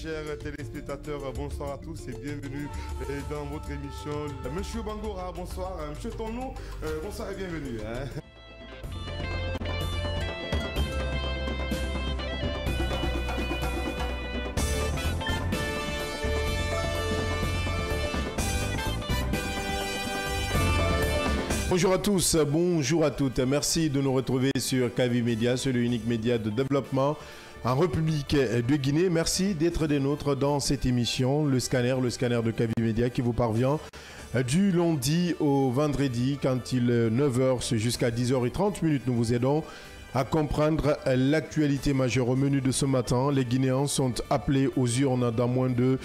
chers téléspectateurs, bonsoir à tous et bienvenue dans votre émission. Monsieur Bangora, bonsoir. Monsieur Tono, bonsoir et bienvenue. Bonjour à tous, bonjour à toutes. Merci de nous retrouver sur Kavi Média, c'est l'unique média de développement en République de Guinée. Merci d'être des nôtres dans cette émission, le scanner de Kavi Média qui vous parvient du lundi au vendredi quand il est 9h jusqu'à 10h30. Nous vous aidons à comprendre l'actualité majeure. Au menu de ce matin, les Guinéens sont appelés aux urnes dans moins de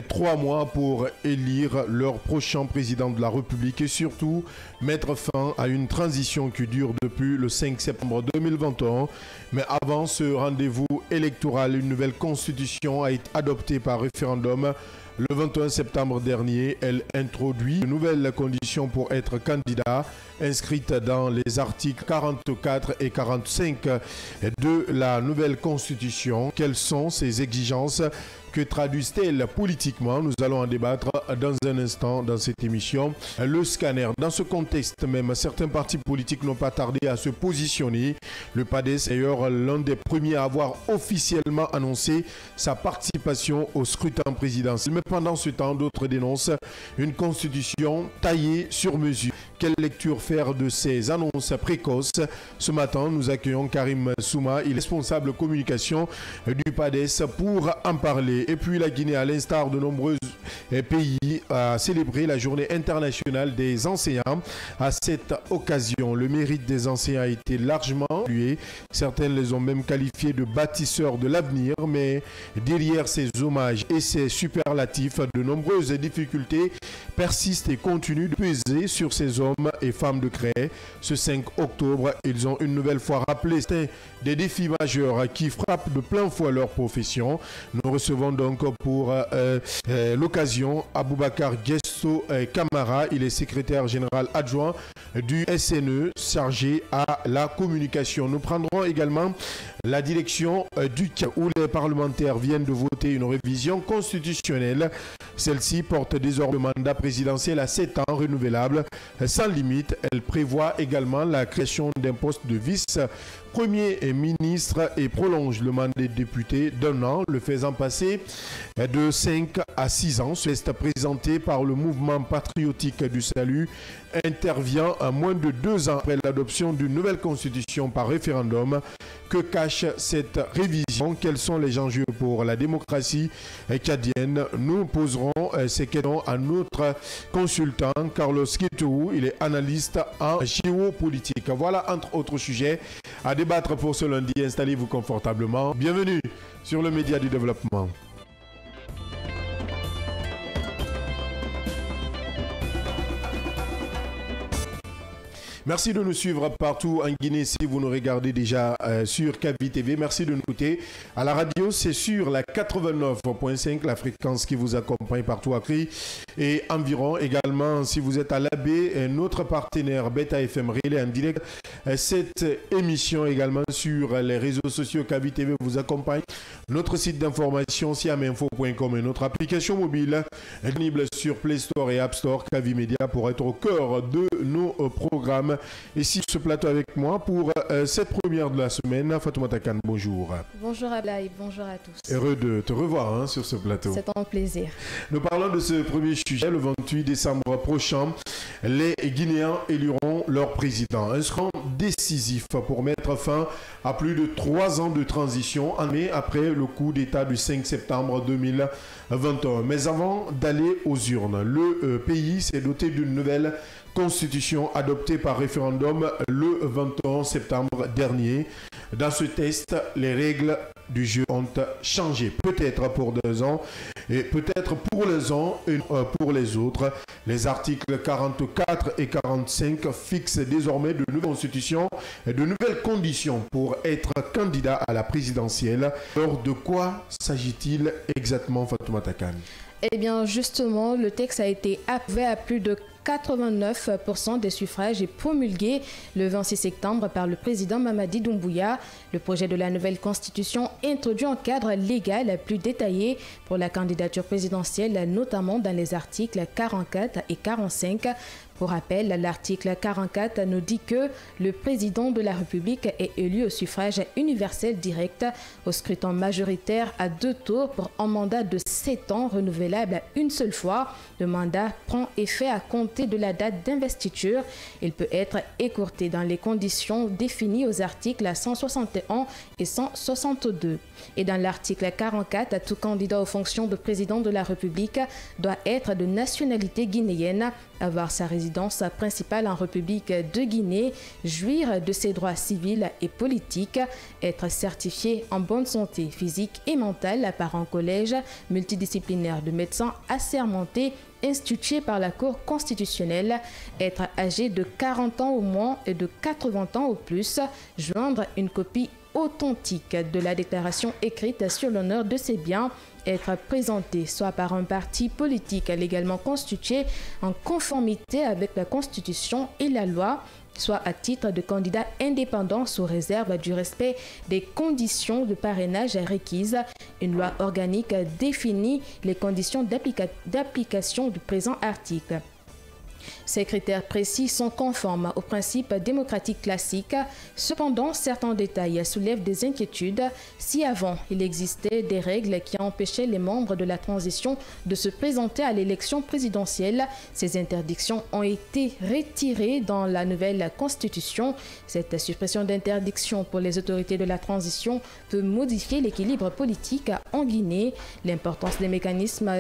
3 mois pour élire leur prochain président de la République et surtout mettre fin à une transition qui dure depuis le 5 septembre 2021. Mais avant ce rendez-vous électoral, une nouvelle constitution a été adoptée par référendum le 21 septembre dernier. Elle introduit de nouvelles conditions pour être candidat, inscrites dans les articles 44 et 45 de la nouvelle constitution. Quelles sont ces exigences? Que traduisent-elles politiquement? Nous allons en débattre dans un instant dans cette émission. Le scanner. Dans ce contexte même, certains partis politiques n'ont pas tardé à se positionner. Le PADES est d'ailleurs l'un des premiers à avoir officiellement annoncé sa participation au scrutin présidentiel. Mais pendant ce temps, d'autres dénoncent une constitution taillée sur mesure. Quelle lecture faire de ces annonces précoces? Ce matin, nous accueillons Karim Souma, il est responsable communication du PADES pour en parler. Et puis la Guinée, à l'instar de nombreux pays, a célébré la journée internationale des enseignants. À cette occasion, le mérite des enseignants a été largement salué. Certains les ont même qualifiés de bâtisseurs de l'avenir. Mais derrière ces hommages et ces superlatifs, de nombreuses difficultés persistent et continuent de peser sur ces hommes et femmes de Cré. Ce 5 octobre, ils ont une nouvelle fois rappelé des défis majeurs qui frappent de plein fouet leur profession. Nous recevons donc pour l'occasion Aboubakar Gesto Camara. Il est secrétaire général adjoint du SNE chargé à la communication. Nous prendrons également la direction du CAC où les parlementaires viennent de voter une révision constitutionnelle. Celle-ci porte désormais le mandat présidentiel à 7 ans renouvelable sans limite. Elle prévoit également la création d'un poste de vice-premier ministre et prolonge le mandat des députés d'un an, le faisant passer de 5 à 6 ans. Ce test présenté par le mouvement patriotique du salut intervient à moins de 2 ans après l'adoption d'une nouvelle constitution par référendum. Que cache cette révision? Quels sont les enjeux pour la démocratie cadienne? Nous poserons ces questions à notre consultant Carlos Kitou. Il est analyste en géopolitique. Voilà entre autres sujets à débattre pour ce lundi. Installez-vous confortablement. Bienvenue sur le Média du Développement. Merci de nous suivre partout en Guinée si vous nous regardez déjà sur Kavi TV. Merci de nous écouter. À la radio, c'est sur la 89.5, la fréquence qui vous accompagne partout à Cri et environ. Également, si vous êtes à l'AB, notre partenaire Beta FM Relais en direct. Cette émission également sur les réseaux sociaux Kavi TV vous accompagne. Notre site d'information siaminfo.com et notre application mobile disponible sur Play Store et App Store Kavi Média pour être au cœur de nos programmes. Ici, ce plateau avec moi pour cette première de la semaine. Fatoumata Kane, bonjour. Bonjour Ablaï, bonjour à tous. Heureux de te revoir sur ce plateau. C'est un plaisir. Nous parlons de ce premier sujet. Le 28 décembre prochain, les Guinéens éliront leur président. Un scrutin décisif pour mettre fin à plus de 3 ans de transition après le coup d'État du 5 septembre 2021. Mais avant d'aller aux urnes, le pays s'est doté d'une nouvelle constitution adoptée par référendum le 21 septembre dernier. Dans ce test, les règles du jeu ont changé. Peut-être pour 2 ans et peut-être pour les uns et pour les autres. Les articles 44 et 45 fixent désormais de nouvelles constitutions et de nouvelles conditions pour être candidat à la présidentielle. Alors de quoi s'agit-il exactement, Fatoumata Kane? Eh bien, justement, le texte a été approuvé à plus de 89% des suffrages et promulgué le 26 septembre par le président Mamadi Doumbouya. Le projet de la nouvelle constitution introduit un cadre légal plus détaillé pour la candidature présidentielle, notamment dans les articles 44 et 45. Pour rappel, l'article 44 nous dit que le président de la République est élu au suffrage universel direct au scrutin majoritaire à 2 tours pour un mandat de 7 ans renouvelable une seule fois. Le mandat prend effet à compter de la date d'investiture. Il peut être écourté dans les conditions définies aux articles 161 et 162. Et dans l'article 44, tout candidat aux fonctions de président de la République doit être de nationalité guinéenne, avoir sa résidence principale en République de Guinée, jouir de ses droits civils et politiques, être certifié en bonne santé physique et mentale par un collège multidisciplinaire de médecins assermentés institué par la Cour constitutionnelle, être âgé de 40 ans au moins et de 80 ans au plus, joindre une copie authentique de la déclaration écrite sur l'honneur de ses biens, être présenté soit par un parti politique légalement constitué en conformité avec la Constitution et la loi, soit à titre de candidat indépendant sous réserve du respect des conditions de parrainage requises. Une loi organique définit les conditions d'application du présent article. Ces critères précis sont conformes aux principes démocratiques classiques. Cependant, certains détails soulèvent des inquiétudes. Si avant, il existait des règles qui empêchaient les membres de la transition de se présenter à l'élection présidentielle, ces interdictions ont été retirées dans la nouvelle constitution. Cette suppression d'interdiction pour les autorités de la transition peut modifier l'équilibre politique en Guinée. L'importance des mécanismes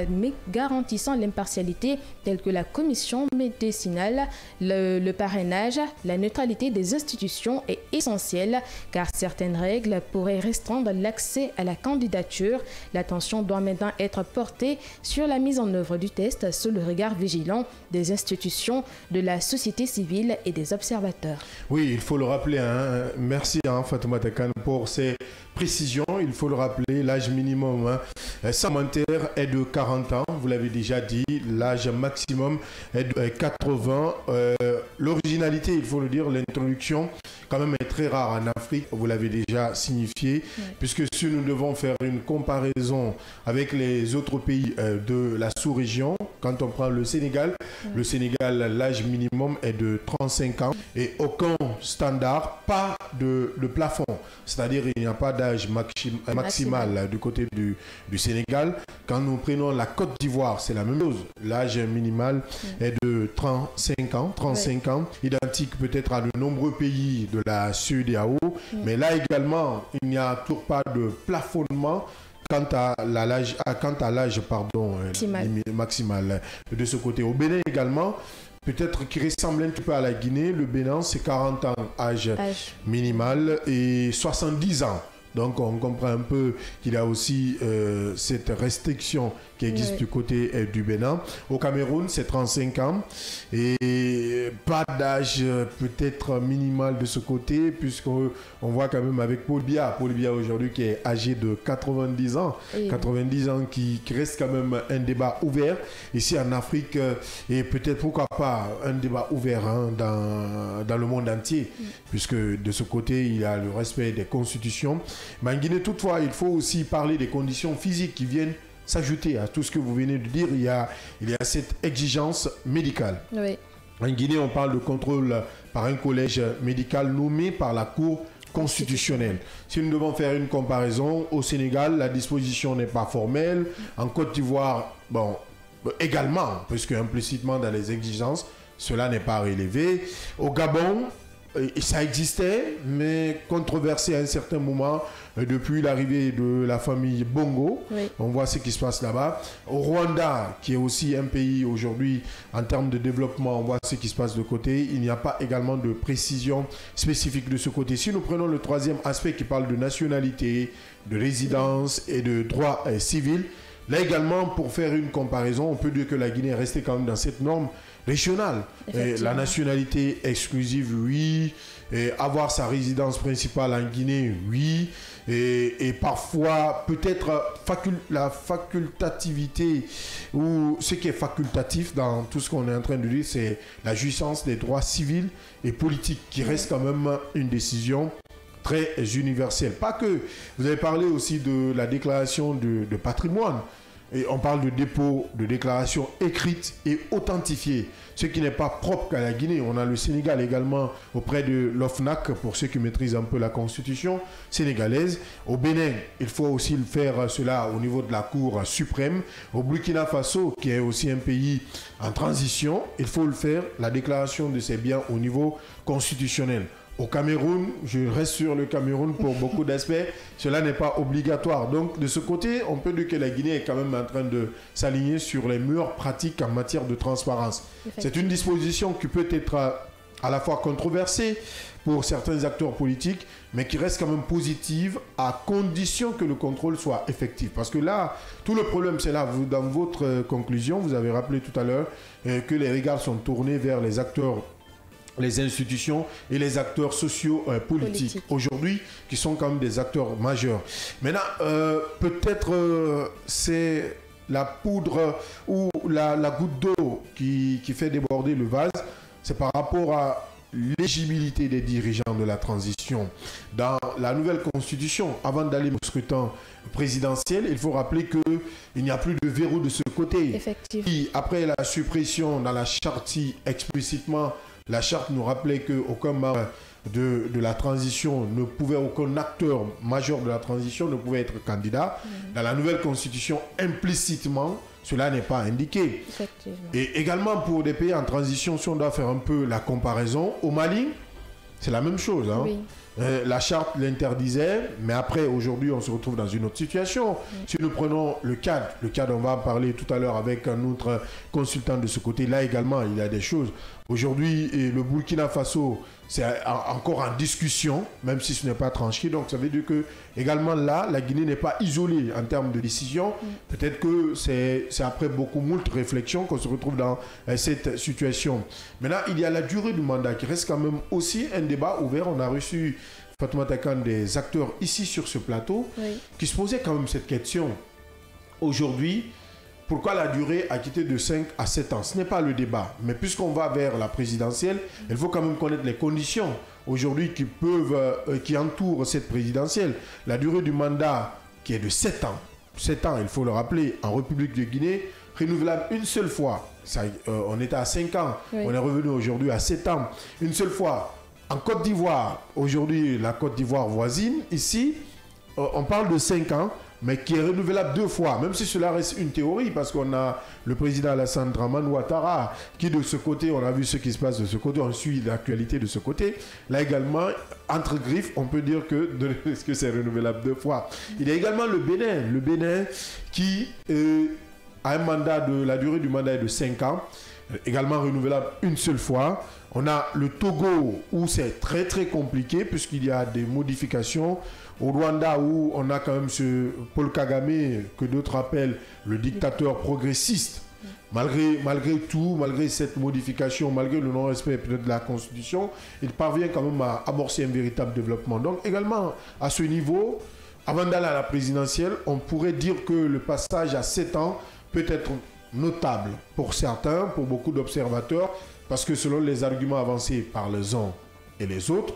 garantissant l'impartialité tels que la commission médicinale, le parrainage, la neutralité des institutions est essentielle car certaines règles pourraient restreindre l'accès à la candidature. L'attention doit maintenant être portée sur la mise en œuvre du test sous le regard vigilant des institutions, de la société civile et des observateurs. Oui, il faut le rappeler. Merci Fatoumata Kane pour ces précisions. Il faut le rappeler, l'âge minimum parlementaire est de 40 ans. Vous l'avez déjà dit, l'âge maximum est de 80. L'originalité, il faut le dire, l'introduction quand même est très rare en Afrique. Vous l'avez déjà signifié, puisque si nous devons faire une comparaison avec les autres pays de la sous-région, quand on prend le Sénégal, l'âge minimum est de 35 ans et aucun standard, pas de plafond. C'est-à-dire il n'y a pas d'âge maximal du côté du Sénégal. Quand nous prenons la Côte d'Ivoire, c'est la même chose. L'âge minimal est de 35 ans, identique peut-être à de nombreux pays de la CEDEAO. Mais là également, il n'y a toujours pas de plafonnement quant à l'âge maximal de ce côté. Au Bénin également, peut-être qui ressemble un petit peu à la Guinée, le Bénin c'est 40 ans âge minimal et 70 ans. Donc on comprend un peu qu'il y a aussi cette restriction qui existe du côté du Bénin. Au Cameroun, c'est 35 ans et pas d'âge peut-être minimal de ce côté, puisqu'on voit quand même avec Paul Biya aujourd'hui qui est âgé de 90 ans, 90 ans qui reste quand même un débat ouvert ici en Afrique et peut-être pourquoi pas un débat ouvert dans le monde entier, puisque de ce côté il y a le respect des constitutions. Mais en Guinée toutefois, il faut aussi parler des conditions physiques qui viennent s'ajouter à tout ce que vous venez de dire. Il y a cette exigence médicale. Oui. En Guinée, on parle de contrôle par un collège médical nommé par la Cour constitutionnelle. Si nous devons faire une comparaison, au Sénégal, la disposition n'est pas formelle. En Côte d'Ivoire, également, puisque implicitement dans les exigences, cela n'est pas relevé. Au Gabon, ça existait, mais controversé à un certain moment depuis l'arrivée de la famille Bongo. On voit ce qui se passe là-bas. Au Rwanda, qui est aussi un pays aujourd'hui en termes de développement, on voit ce qui se passe de côté. Il n'y a pas également de précision spécifique de ce côté. Si nous prenons le troisième aspect qui parle de nationalité, de résidence et de droits civils, Là également, pour faire une comparaison, on peut dire que la Guinée est restée quand même dans cette norme régionale. La nationalité exclusive, oui. Et avoir sa résidence principale en Guinée, oui. Et parfois, peut-être la facultativité, ou ce qui est facultatif dans tout ce qu'on est en train de dire, c'est la jouissance des droits civils et politiques, qui reste quand même une décision très universelle. Pas que, vous avez parlé aussi de la déclaration de patrimoine. Et on parle de dépôt de déclaration écrite et authentifiée, ce qui n'est pas propre qu'à la Guinée. On a le Sénégal également auprès de l'OFNAC, pour ceux qui maîtrisent un peu la constitution sénégalaise. Au Bénin, il faut aussi faire cela au niveau de la Cour suprême. Au Burkina Faso, qui est aussi un pays en transition, il faut le faire, la déclaration de ses biens au niveau constitutionnel. Au Cameroun, je reste sur le Cameroun pour beaucoup d'aspects, cela n'est pas obligatoire. Donc de ce côté, on peut dire que la Guinée est quand même en train de s'aligner sur les meilleures pratiques en matière de transparence. C'est une disposition qui peut être à la fois controversée pour certains acteurs politiques, mais qui reste quand même positive à condition que le contrôle soit effectif. Parce que là, tout le problème, c'est là. Vous, dans votre conclusion, vous avez rappelé tout à l'heure que les regards sont tournés vers les acteurs, les institutions et les acteurs sociaux politiques aujourd'hui, qui sont quand même des acteurs majeurs. Maintenant, peut-être c'est la poudre ou la goutte d'eau qui fait déborder le vase. C'est par rapport à l'éligibilité des dirigeants de la transition. Dans la nouvelle constitution, avant d'aller au scrutin présidentiel, il faut rappeler qu'il n'y a plus de verrou de ce côté. Effectivement. Et après la suppression dans la charte, explicitement, la charte nous rappelait qu'aucun membre de la transition ne pouvait, aucun acteur majeur de la transition ne pouvait être candidat. Dans la nouvelle constitution, implicitement, cela n'est pas indiqué. Et également pour des pays en transition, si on doit faire un peu la comparaison, au Mali, c'est la même chose. Hein. La charte l'interdisait, mais après, aujourd'hui, on se retrouve dans une autre situation. Si nous prenons le cadre, on va en parler tout à l'heure avec un autre consultant de ce côté. Là également, il y a des choses. Aujourd'hui, le Burkina Faso, c'est encore en discussion, même si ce n'est pas tranché. Donc, ça veut dire que, également là, la Guinée n'est pas isolée en termes de décision. Peut-être que c'est après beaucoup de réflexions qu'on se retrouve dans cette situation. Maintenant, il y a la durée du mandat qui reste quand même aussi un débat ouvert. On a reçu Fatoumata Kane, des acteurs ici sur ce plateau, qui se posaient quand même cette question. Aujourd'hui, pourquoi la durée a quitté de 5 à 7 ans? Ce n'est pas le débat. Mais puisqu'on va vers la présidentielle, il faut quand même connaître les conditions aujourd'hui qui entourent cette présidentielle. La durée du mandat qui est de 7 ans. 7 ans, il faut le rappeler, en République de Guinée, renouvelable une seule fois. Ça, on était à 5 ans. On est revenu aujourd'hui à 7 ans. Une seule fois. En Côte d'Ivoire, aujourd'hui, la Côte d'Ivoire voisine, ici, on parle de 5 ans, mais qui est renouvelable 2 fois, même si cela reste une théorie, parce qu'on a le président Alassane Dramane Ouattara, qui de ce côté, on a vu ce qui se passe de ce côté, on suit l'actualité de ce côté. Là également, entre griffes, on peut dire que c'est renouvelable 2 fois. Il y a également le Bénin qui a un mandat la durée du mandat est de 5 ans, également renouvelable une seule fois. On a le Togo où c'est très très compliqué puisqu'il y a des modifications. Au Rwanda où on a quand même ce Paul Kagame que d'autres appellent le dictateur progressiste. Malgré tout, malgré cette modification, malgré le non-respect peut-être de la Constitution, il parvient quand même à amorcer un véritable développement. Donc également à ce niveau, avant d'aller à la présidentielle, on pourrait dire que le passage à 7 ans peut être notable pour certains, pour beaucoup d'observateurs, parce que selon les arguments avancés par les uns et les autres,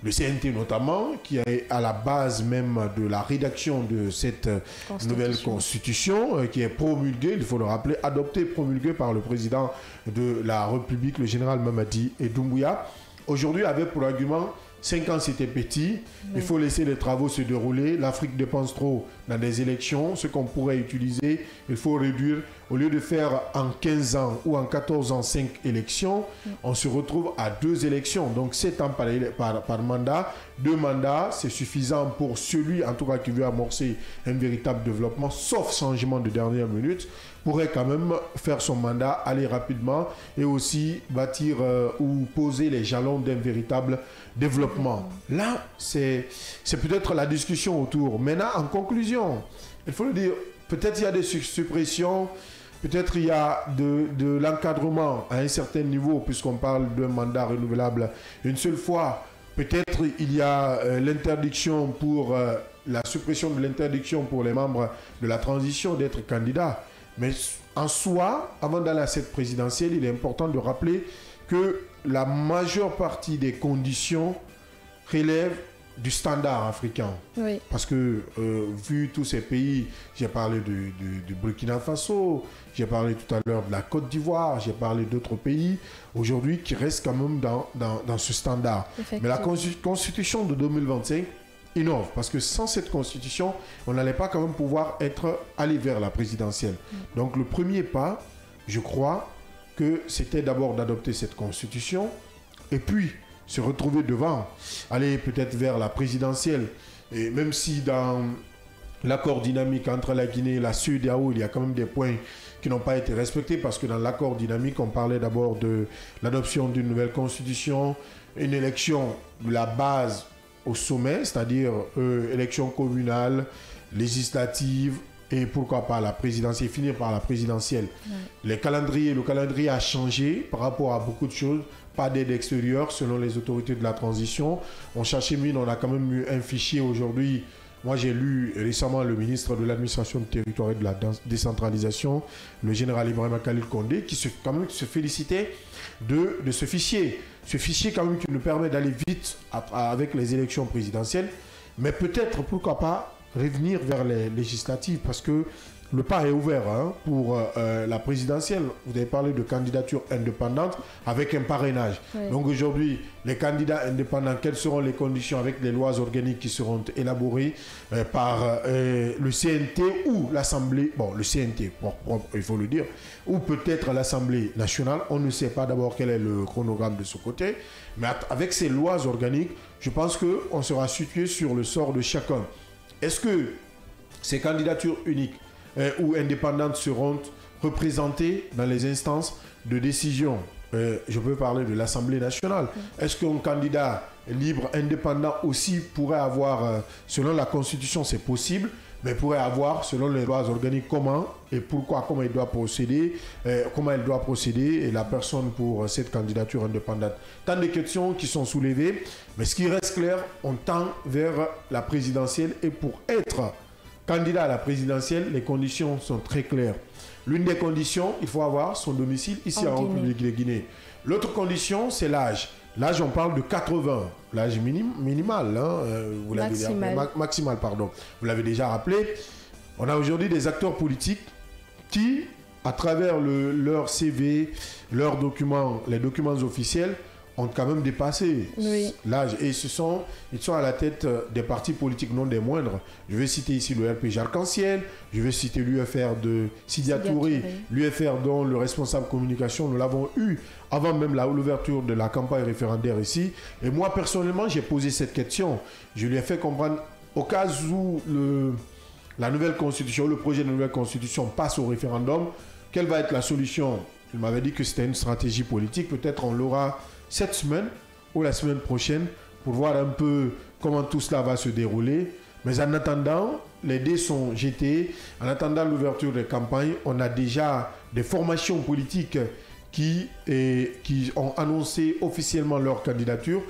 le CNT notamment, qui est à la base même de la rédaction de cette nouvelle constitution, qui est promulguée, il faut le rappeler, adoptée, promulguée par le président de la République, le général Mamadi Doumbouya, aujourd'hui avait pour argument 5 ans c'était petit, il faut laisser les travaux se dérouler, l'Afrique dépense trop dans des élections, ce qu'on pourrait utiliser, il faut réduire, au lieu de faire en 15 ans ou en 14 ans 5 élections, on se retrouve à 2 élections, donc 7 ans par mandat, 2 mandats, c'est suffisant pour celui en tout cas qui veut amorcer un véritable développement, sauf changement de dernière minute, pourrait quand même faire son mandat, aller rapidement et aussi bâtir ou poser les jalons d'un véritable développement. Là, c'est peut-être la discussion autour. Maintenant, en conclusion, il faut le dire, peut-être il y a des suppressions, peut-être il y a de l'encadrement à un certain niveau, puisqu'on parle d'un mandat renouvelable une seule fois. Peut-être il y a l'interdiction pour la suppression de l'interdiction pour les membres de la transition d'être candidats. Mais en soi, avant d'aller à cette présidentielle, il est important de rappeler que la majeure partie des conditions relèvent du standard africain. Oui. Parce que, vu tous ces pays, j'ai parlé du Burkina Faso, j'ai parlé tout à l'heure de la Côte d'Ivoire, j'ai parlé d'autres pays, aujourd'hui, qui restent quand même dans ce standard. Mais la Constitution de 2025 innove, parce que sans cette Constitution, on n'allait pas quand même pouvoir aller vers la présidentielle. Donc, le premier pas, je crois, que c'était d'abord d'adopter cette Constitution, et puis se retrouver devant, aller peut-être vers la présidentielle. Et même si dans l'accord dynamique entre la Guinée et la CEDEAO, il y a quand même des points qui n'ont pas été respectés, parce que dans l'accord dynamique, on parlait d'abord de l'adoption d'une nouvelle constitution, une élection de la base au sommet, c'est-à-dire élection communale, législative, et pourquoi pas la présidentielle, finir par la présidentielle. Le calendrier a changé par rapport à beaucoup de choses. Pas d'aide extérieure selon les autorités de la transition. On cherchait mine, on a quand même eu un fichier aujourd'hui. Moi, j'ai lu récemment le ministre de l'administration du territoire et de la décentralisation, le général Ibrahim Khalil Condé, qui se félicitait de ce fichier. Ce fichier, quand même, qui nous permet d'aller vite avec les élections présidentielles. Mais peut-être, pourquoi pas, revenir vers les législatives, parce que le pas est ouvert pour la présidentielle. Vous avez parlé de candidature indépendante avec un parrainage. Oui. Donc aujourd'hui, les candidats indépendants, quelles seront les conditions avec les lois organiques qui seront élaborées par le CNT ou l'Assemblée, bon, le CNT, il faut le dire, ou peut-être l'Assemblée nationale. On ne sait pas d'abord quel est le chronogramme de ce côté. Mais avec ces lois organiques, je pense qu'on sera situé sur le sort de chacun. Est-ce que ces candidatures uniques ou indépendantes seront représentées dans les instances de décision? Je peux parler de l'Assemblée nationale. Est-ce qu'un candidat libre, indépendant aussi pourrait avoir, selon la Constitution, c'est possible, mais pourrait avoir, selon les lois organiques, comment et pourquoi, comment il doit procéder, comment elle doit procéder, et la personne pour cette candidature indépendante. Tant de questions qui sont soulevées, mais ce qui reste clair, on tend vers la présidentielle, et pour être candidat à la présidentielle, les conditions sont très claires. L'une des conditions, il faut avoir son domicile ici en République de Guinée. L'autre condition, c'est l'âge. L'âge, on parle de 80, l'âge minimal, vous l'avez maximal, pardon. Vous l'avez déjà rappelé. On a aujourd'hui des acteurs politiques qui, à travers leur CV, leurs documents, les documents officiels, ont quand même dépassé l'âge. Et ils sont à la tête des partis politiques, non des moindres. Je vais citer ici le RPG Arc-en-Ciel, je vais citer l'UFR de Sidia Touré, l'UFR dont le responsable communication, nous l'avons eu avant même l'ouverture de la campagne référendaire ici. Et moi, personnellement, j'ai posé cette question. Je lui ai fait comprendre, au cas où la nouvelle constitution, le projet de nouvelle constitution passe au référendum, quelle va être la solution? Il m'avait dit que c'était une stratégie politique. Peut-être on l'aura cette semaine ou la semaine prochaine pour voir un peu comment tout cela va se dérouler. Mais en attendant, les dés sont jetés. En attendant l'ouverture des campagnes, on a déjà des formations politiques qui ont annoncé officiellement leur candidature.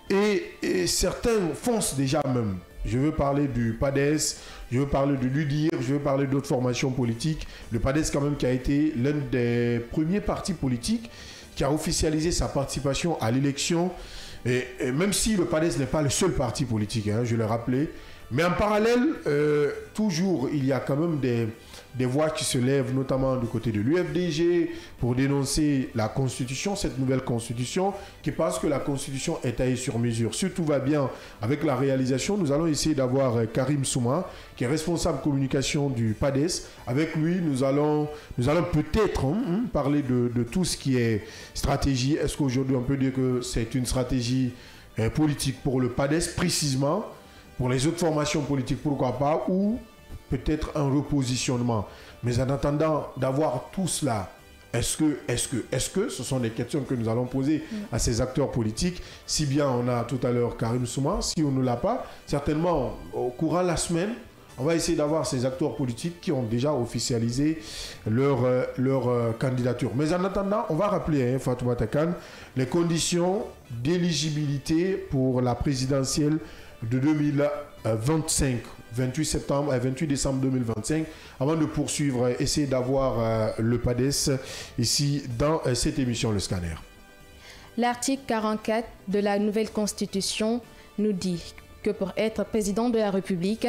Et certains foncent déjà même. Je veux parler du PADES, je veux parler de l'UDIR, je veux parler d'autres formations politiques. Le PADES quand même qui a été l'un des premiers partis politiques qui a officialisé sa participation à l'élection. Et même si le PADES n'est pas le seul parti politique, je l'ai rappelé. Mais en parallèle, toujours, il y a quand même des voix qui se lèvent, notamment du côté de l'UFDG, pour dénoncer la Constitution, cette nouvelle Constitution, qui pense que la Constitution est taillée sur mesure. Si tout va bien avec la réalisation, nous allons essayer d'avoir Karim Souma, qui est responsable communication du PADES. Avec lui, nous allons peut-être parler de tout ce qui est stratégie. Est-ce qu'aujourd'hui, on peut dire que c'est une stratégie politique pour le PADES, précisément? Pour les autres formations politiques, pourquoi pas, ou peut-être un repositionnement. Mais en attendant d'avoir tout cela, est-ce que ce sont des questions que nous allons poser à ces acteurs politiques? Si bien on a tout à l'heure Karim Souma, si on ne l'a pas, certainement au courant de la semaine, On va essayer d'avoir ces acteurs politiques qui ont déjà officialisé leur candidature. Mais en attendant, on va rappeler, Fatoumata Kane, les conditions d'éligibilité pour la présidentielle de 2025, 28 décembre 2025. Avant de poursuivre, essayer d'avoir le PADES ici dans cette émission, le scanner. L'article 44 de la nouvelle Constitution nous dit que pour être président de la République,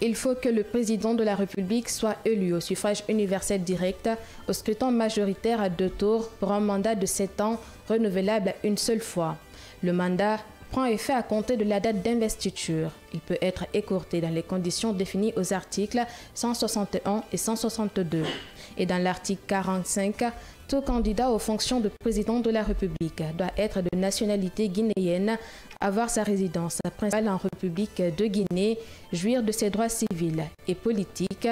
il faut que le président de la République soit élu au suffrage universel direct, au scrutin majoritaire à 2 tours pour un mandat de 7 ans renouvelable une seule fois. Le mandat prend effet à compter de la date d'investiture. Il peut être écourté dans les conditions définies aux articles 161 et 162. Et dans l'article 45, tout candidat aux fonctions de président de la République doit être de nationalité guinéenne, avoir sa résidence principale en République de Guinée, jouir de ses droits civils et politiques,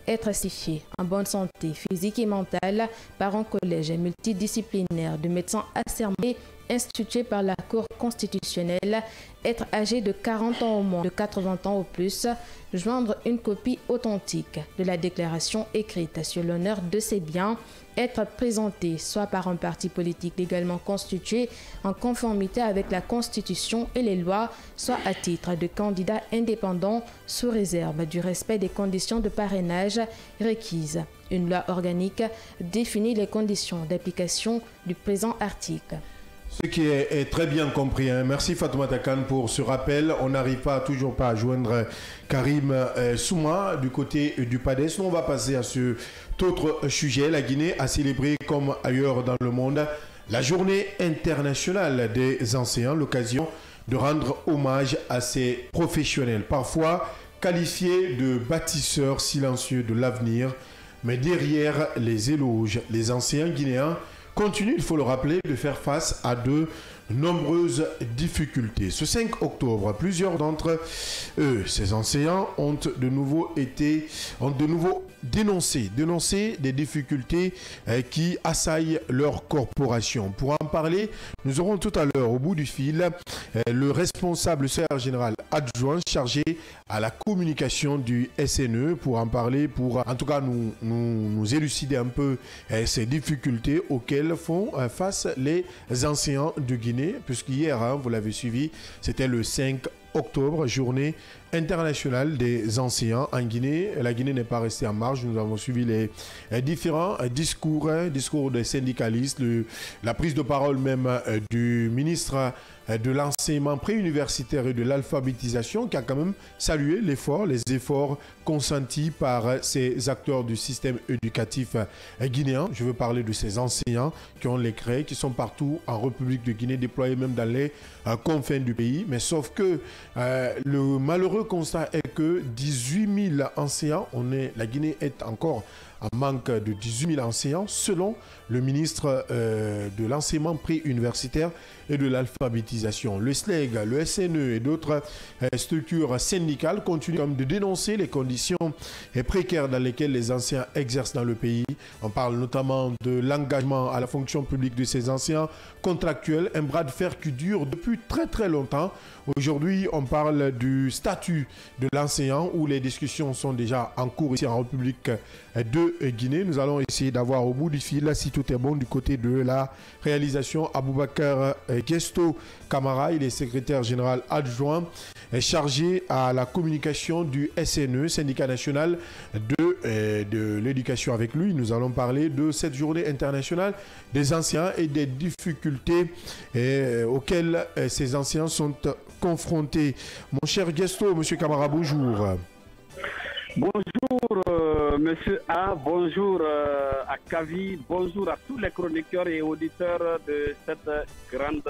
être certifié en bonne santé physique et mentale par un collège multidisciplinaire de médecins assermentés institué par la Cour constitutionnelle, être âgé de 40 ans au moins, de 80 ans au plus, joindre une copie authentique de la déclaration écrite sur l'honneur de ses biens, être présenté soit par un parti politique légalement constitué en conformité avec la Constitution et les lois, soit à titre de candidat indépendant sous réserve du respect des conditions de parrainage requises. Une loi organique définit les conditions d'application du présent article. Ce qui est très bien compris. Merci Fatoumata Kane pour ce rappel. On n'arrive toujours pas à joindre Karim Souma du côté du PADES. Nous, on va passer à cet autre sujet. La Guinée a célébré, comme ailleurs dans le monde, la journée internationale des enseignants, l'occasion de rendre hommage à ces professionnels, parfois qualifiés de bâtisseurs silencieux de l'avenir. Mais derrière les éloges, les enseignants guinéens continue, il faut le rappeler, de faire face à de nombreuses difficultés. Ce 5 octobre, plusieurs d'entre eux, ces enseignants, ont de nouveau dénoncé des difficultés qui assaillent leur corporation. Pour en parler, nous aurons tout à l'heure, au bout du fil, le responsable secrétaire général adjoint chargé à la communication du SNE pour en parler, pour en tout cas nous élucider un peu ces difficultés auxquelles font face les enseignants de Guinée, puisqu'hier, vous l'avez suivi, c'était le 5 octobre, journée internationale des enseignants en Guinée. La Guinée n'est pas restée en marge. Nous avons suivi les différents discours des syndicalistes, la prise de parole même du ministre de l'enseignement préuniversitaire et de l'alphabétisation, qui a quand même salué les efforts consentis par ces acteurs du système éducatif guinéen. Je veux parler de ces enseignants qui ont les crèches, qui sont partout en République de Guinée, déployés même dans les confins du pays. Mais sauf que le malheureux constat est que 18 000 enseignants, la Guinée est encore en manque de 18 000 enseignants, selon le ministre de l'enseignement préuniversitaire et de l'alphabétisation. Le SLEG, le SNE et d'autres structures syndicales continuent de dénoncer les conditions précaires dans lesquelles les enseignants exercent dans le pays. On parle notamment de l'engagement à la fonction publique de ces enseignants contractuels, un bras de fer qui dure depuis très très longtemps. Aujourd'hui, on parle du statut de l'enseignant où les discussions sont déjà en cours ici en République de Guinée. Nous allons essayer d'avoir au bout du fil, si tout est bon, du côté de la réalisation, Aboubakar Gesto Camara. Il est secrétaire général adjoint chargé à la communication du SNE, syndicat national de l'éducation. Avec lui, nous allons parler de cette journée internationale des enseignants et des difficultés auxquelles ces enseignants sont confrontés. Mon cher Gesto, monsieur Camara, bonjour. Bonjour, monsieur A, bonjour à Kavi, bonjour à tous les chroniqueurs et auditeurs de cette grande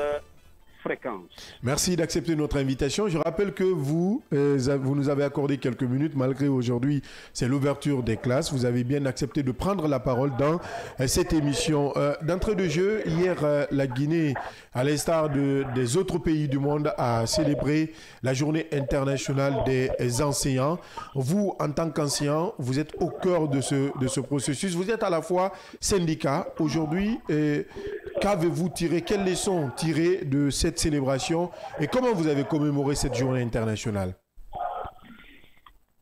fréquence. Merci d'accepter notre invitation. Je rappelle que vous nous avez accordé quelques minutes, malgré aujourd'hui, c'est l'ouverture des classes. Vous avez bien accepté de prendre la parole dans cette émission. D'entrée de jeu, hier, la Guinée, à l'instar des autres pays du monde, a célébré la journée internationale des enseignants. Vous, en tant qu'enseignant, vous êtes au cœur de ce processus. Vous êtes à la fois syndicat. Aujourd'hui, qu'avez-vous tiré? Quelles leçons tirées de cette célébration et comment vous avez commémoré cette journée internationale?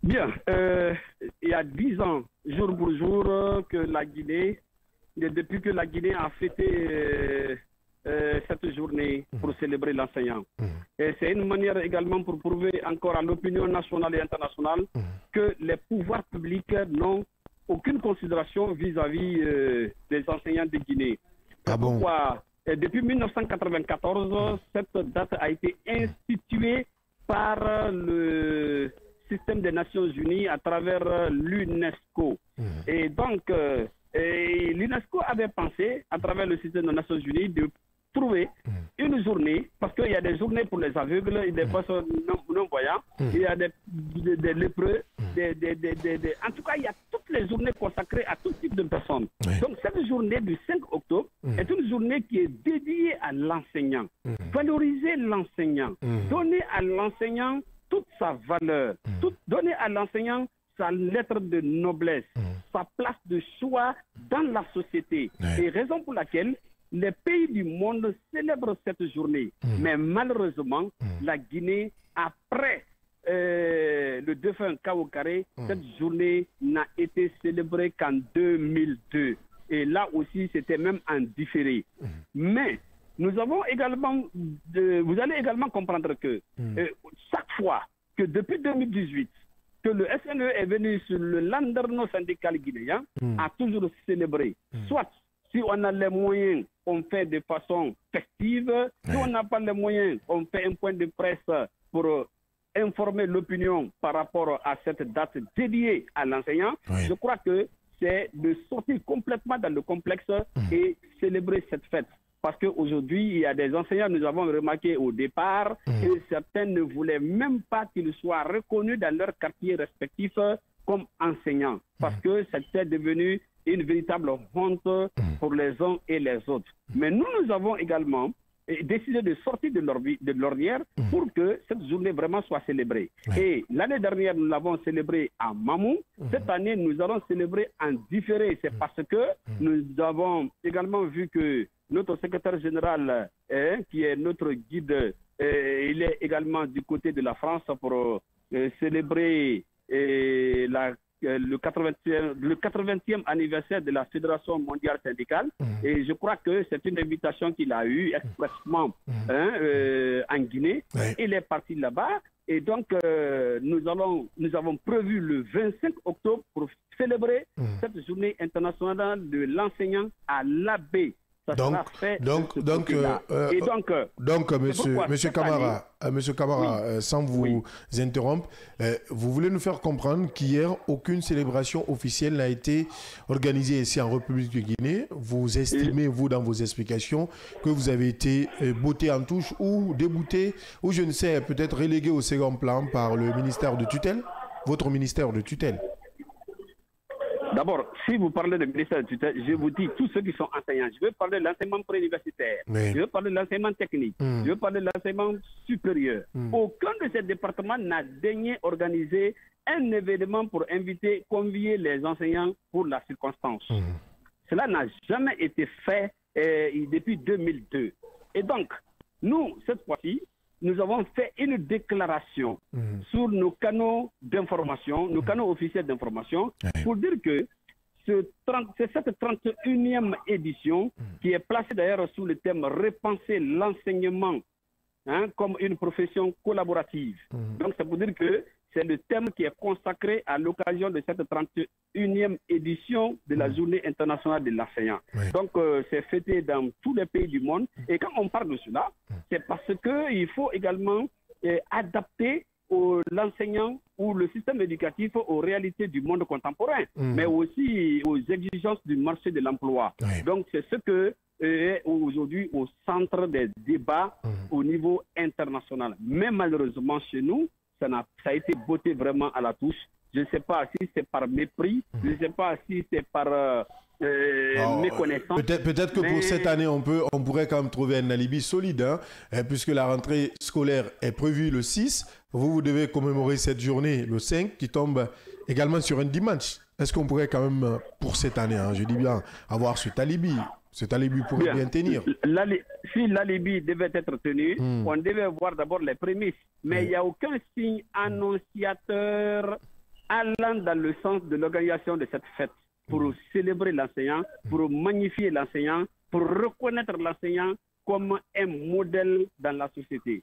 Bien, il y a 10 ans, jour pour jour, que la Guinée, depuis que la Guinée a fêté cette journée pour célébrer l'enseignant. Et c'est une manière également pour prouver encore à l'opinion nationale et internationale que les pouvoirs publics n'ont aucune considération vis-à-vis des enseignants de Guinée. Ah bon? Pourquoi? Depuis 1994, cette date a été instituée par le système des Nations Unies à travers l'UNESCO. Et donc, l'UNESCO avait pensé, à travers le système des Nations Unies, de trouver une journée, parce qu'il y a des journées pour les aveugles et des personnes non-voyants, il y a des lépreux, en tout cas, il y a toutes les journées consacrées à tout type de personnes. Donc, cette journée du 5 octobre est une journée qui est dédiée à l'enseignant. Valoriser l'enseignant, donner à l'enseignant toute sa valeur, donner à l'enseignant sa lettre de noblesse, sa place de choix dans la société. Et raison pour laquelle les pays du monde célèbrent cette journée. Mais malheureusement, la Guinée, après le défunt Kaokare, cette journée n'a été célébrée qu'en 2002. Et là aussi, c'était même en différé. Mais nous avons également, vous allez également comprendre que chaque fois que depuis 2018, que le SNE est venu sur le landerneau syndical guinéen, a toujours célébré. Soit, si on a les moyens, on fait de façon festive. Si on n'a pas les moyens, on fait un point de presse pour informer l'opinion par rapport à cette date dédiée à l'enseignant. Je crois que c'est de sortir complètement dans le complexe et célébrer cette fête. Parce qu'aujourd'hui, il y a des enseignants, nous avons remarqué au départ, que certains ne voulaient même pas qu'ils soient reconnus dans leur quartier respectif comme enseignants. Parce que c'était devenu une véritable honte pour les uns et les autres. Mais nous avons également décidé de sortir de l'ornière pour que cette journée vraiment soit célébrée. Et l'année dernière, nous l'avons célébrée à Mamou. Cette année, nous allons célébrer en différé. C'est parce que nous avons également vu que notre secrétaire général, qui est notre guide, il est également du côté de la France pour célébrer le 80e anniversaire de la Fédération mondiale syndicale. Et je crois que c'est une invitation qu'il a eue expressement en Guinée. Il est parti là-bas. Et donc, nous avons prévu le 25 octobre pour célébrer cette journée internationale de l'enseignant à l'AB. Monsieur Camara, sans vous interrompre, vous voulez nous faire comprendre qu'hier, aucune célébration officielle n'a été organisée ici en République de Guinée. Vous estimez, vous, dans vos explications, que vous avez été botté en touche ou débouté, ou je ne sais, peut-être relégué au second plan par le ministère de tutelle, votre ministère de tutelle. D'abord, si vous parlez de ministère de tutelle, je vous dis tous ceux qui sont enseignants. Je veux parler de l'enseignement préuniversitaire, je veux parler de l'enseignement technique, je veux parler de l'enseignement supérieur. Aucun de ces départements n'a daigné organiser un événement pour convier les enseignants pour la circonstance. Cela n'a jamais été fait depuis 2002. Et donc, nous, cette fois-ci, nous avons fait une déclaration sur nos canaux d'information, nos canaux officiels d'information, pour dire que c'est cette 31e édition qui est placée d'ailleurs sous le thème « Repenser l'enseignement comme une profession collaborative ». Donc, c'est pour dire que c'est le thème qui est consacré à l'occasion de cette 31e édition de la Journée internationale de l'enseignant. Donc, c'est fêté dans tous les pays du monde. Et quand on parle de cela, c'est parce qu'il faut également adapter l'enseignant ou le système éducatif aux réalités du monde contemporain, mais aussi aux exigences du marché de l'emploi. Donc, c'est ce que est aujourd'hui au centre des débats au niveau international. Mais malheureusement, chez nous, ça a été botté vraiment à la touche. Je ne sais pas si c'est par mépris, je ne sais pas si c'est par méconnaissance. Peut-être que pour cette année, on pourrait quand même trouver un alibi solide, puisque la rentrée scolaire est prévue le 6. Vous devez commémorer cette journée, le 5, qui tombe également sur un dimanche. Est-ce qu'on pourrait quand même, pour cette année, je dis bien, avoir cet alibi? Cet alibi pourrait bien tenir. Si l'alibi devait être tenu, on devait voir d'abord les prémices. Mais il n'y a aucun signe annonciateur allant dans le sens de l'organisation de cette fête pour célébrer l'enseignant, pour magnifier l'enseignant, pour reconnaître l'enseignant comme un modèle dans la société.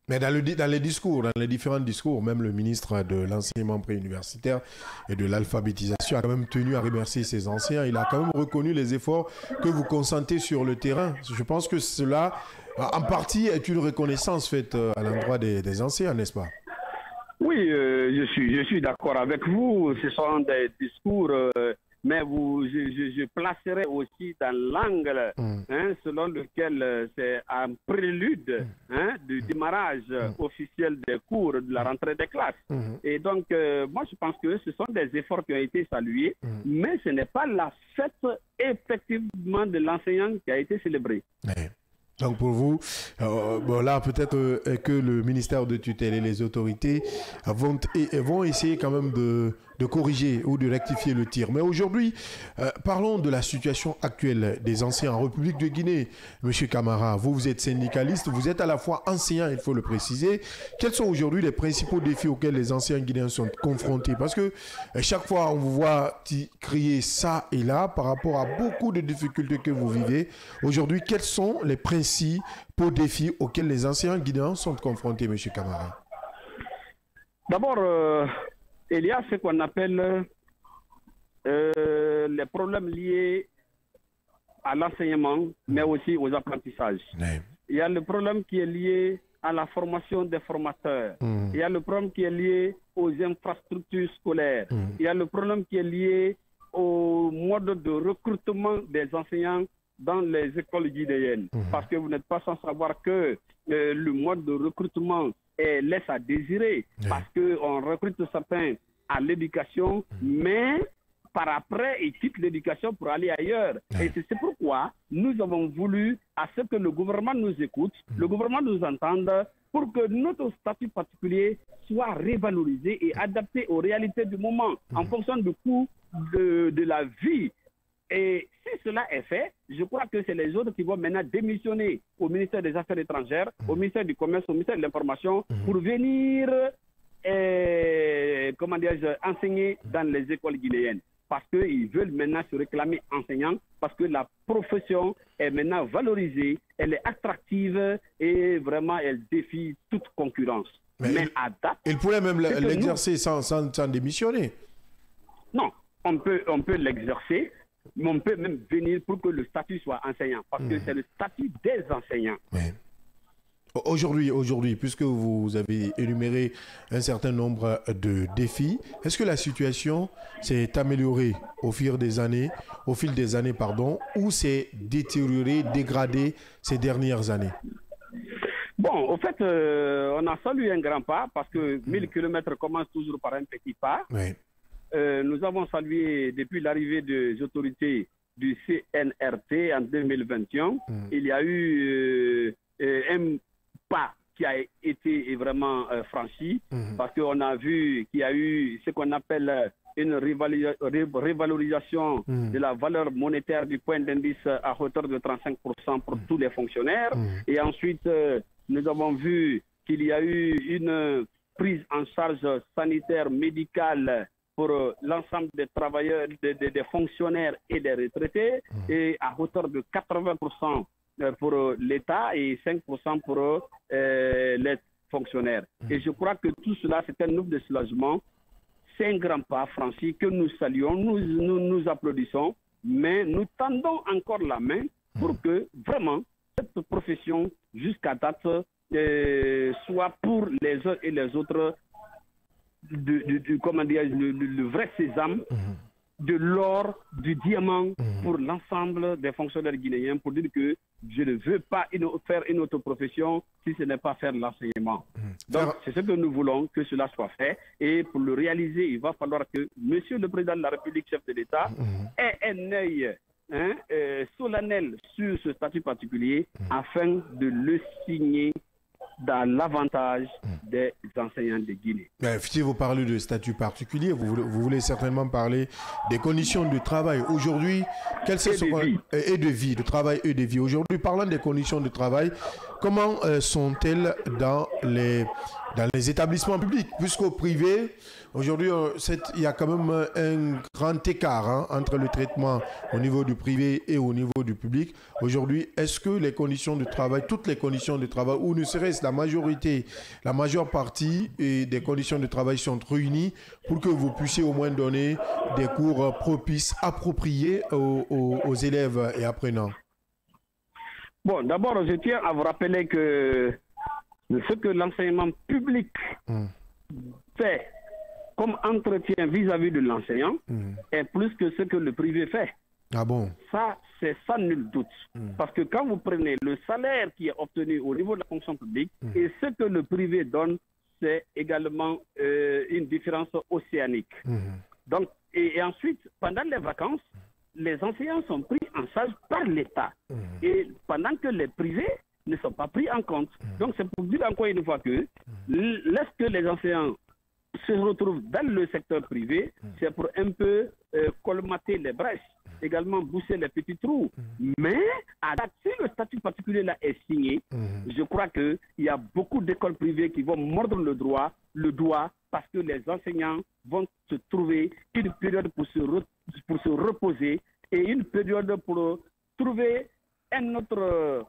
Mais dans les discours, dans les différents discours, même le ministre de l'enseignement préuniversitaire et de l'alphabétisation a quand même tenu à remercier ses enseignants. Il a quand même reconnu les efforts que vous consentez sur le terrain. Je pense que cela, en partie, est une reconnaissance faite à l'endroit des enseignants, n'est-ce pas? Oui, je suis d'accord avec vous. Ce sont des discours... mais je placerai aussi dans l'angle selon lequel c'est un prélude du démarrage officiel des cours, de la rentrée des classes. Et donc, moi, je pense que ce sont des efforts qui ont été salués, mais ce n'est pas la fête effectivement de l'enseignant qui a été célébrée. Ouais. Donc pour vous, là peut-être que le ministère de tutelle et les autorités vont essayer quand même de corriger ou de rectifier le tir. Mais aujourd'hui, parlons de la situation actuelle des enseignants en République de Guinée. Monsieur Camara, vous êtes syndicaliste, vous êtes à la fois enseignant, il faut le préciser. Quels sont aujourd'hui les principaux défis auxquels les enseignants guinéens sont confrontés? Parce que chaque fois, on vous voit crier ça et là par rapport à beaucoup de difficultés que vous vivez. Aujourd'hui, quels sont les principaux défis auxquels les enseignants guinéens sont confrontés, monsieur Camara? D'abord, il y a ce qu'on appelle les problèmes liés à l'enseignement, mais aussi aux apprentissages. Ouais. Il y a le problème qui est lié à la formation des formateurs. Il y a le problème qui est lié aux infrastructures scolaires. Il y a le problème qui est lié au mode de recrutement des enseignants dans les écoles guinéennes. Parce que vous n'êtes pas sans savoir que le mode de recrutement laisse à désirer, parce qu'on recrute certains à l'éducation, mais par après, ils quittent l'éducation pour aller ailleurs. Et c'est pourquoi nous avons voulu à ce que le gouvernement nous écoute, le gouvernement nous entende, pour que notre statut particulier soit révalorisé et adapté aux réalités du moment, en fonction du coût de la vie. Et si cela est fait, je crois que c'est les autres qui vont maintenant démissionner au ministère des Affaires étrangères, au ministère du Commerce, au ministère de l'Information, pour venir enseigner dans les écoles guinéennes. Parce qu'ils veulent maintenant se réclamer enseignants, parce que la profession est maintenant valorisée, elle est attractive et vraiment elle défie toute concurrence. Mais à date... Il pourrait même l'exercer sans démissionner. Non, on peut l'exercer. Mais on peut même venir pour que le statut soit enseignant, parce que c'est le statut des enseignants. Ouais. Aujourd'hui, puisque vous avez énuméré un certain nombre de défis, est-ce que la situation s'est améliorée au fil des années, ou s'est détériorée, dégradée ces dernières années? Bon, au fait, on a salué un grand pas, parce que 1000 km commencent toujours par un petit pas. Ouais. Nous avons salué depuis l'arrivée des autorités du CNRT en 2021. Il y a eu un pas qui a été vraiment franchi, parce qu'on a vu qu'il y a eu ce qu'on appelle une révalorisation de la valeur monétaire du point d'indice à hauteur de 35% pour tous les fonctionnaires. Et ensuite, nous avons vu qu'il y a eu une prise en charge sanitaire médicale pour l'ensemble des travailleurs, des fonctionnaires et des retraités, et à hauteur de 80% pour l'État et 5% pour les fonctionnaires. Et je crois que tout cela, c'est un oeuvre de soulagement. C'est un grand pas franchi que nous saluons, nous applaudissons, mais nous tendons encore la main pour que vraiment cette profession, jusqu'à date, soit pour les uns et les autres le vrai sésame, de l'or, du diamant pour l'ensemble des fonctionnaires guinéens, pour dire que je ne veux pas faire une autre profession si ce n'est pas faire l'enseignement. Donc, c'est ce que nous voulons, que cela soit fait. Et pour le réaliser, il va falloir que Monsieur le Président de la République, chef de l'État, ait un œil solennel sur ce statut particulier afin de le signer dans l'avantage des enseignants de Guinée. Si vous parlez de statut particulier, vous voulez certainement parler des conditions de travail. Aujourd'hui, quelles sont de travail et de vie. Aujourd'hui, parlant des conditions de travail, comment sont-elles dans les dans les établissements publics, puisqu'au privé, aujourd'hui, il y a quand même un grand écart entre le traitement au niveau du privé et au niveau du public. Aujourd'hui, est-ce que les conditions de travail, toutes les conditions de travail, ou ne serait-ce la majeure partie des conditions de travail sont réunies pour que vous puissiez au moins donner des cours propices, appropriés aux élèves et apprenants? Bon, d'abord, je tiens à vous rappeler que ce que l'enseignement public fait comme entretien vis-à-vis de l'enseignant est plus que ce que le privé fait. Ah bon? Ça, c'est sans nul doute. Parce que quand vous prenez le salaire qui est obtenu au niveau de la fonction publique et ce que le privé donne, c'est également une différence océanique. Donc, et ensuite, pendant les vacances, les enseignants sont pris en charge par l'État. Et pendant que les privés ne sont pas pris en compte. Donc c'est pour dire encore une fois que lorsque les enseignants se retrouvent dans le secteur privé, c'est pour un peu colmater les brèches, également boucher les petits trous. Mais si le statut particulier là est signé, je crois qu'il y a beaucoup d'écoles privées qui vont mordre le doigt parce que les enseignants vont se trouver une période pour se reposer et une période pour trouver un autre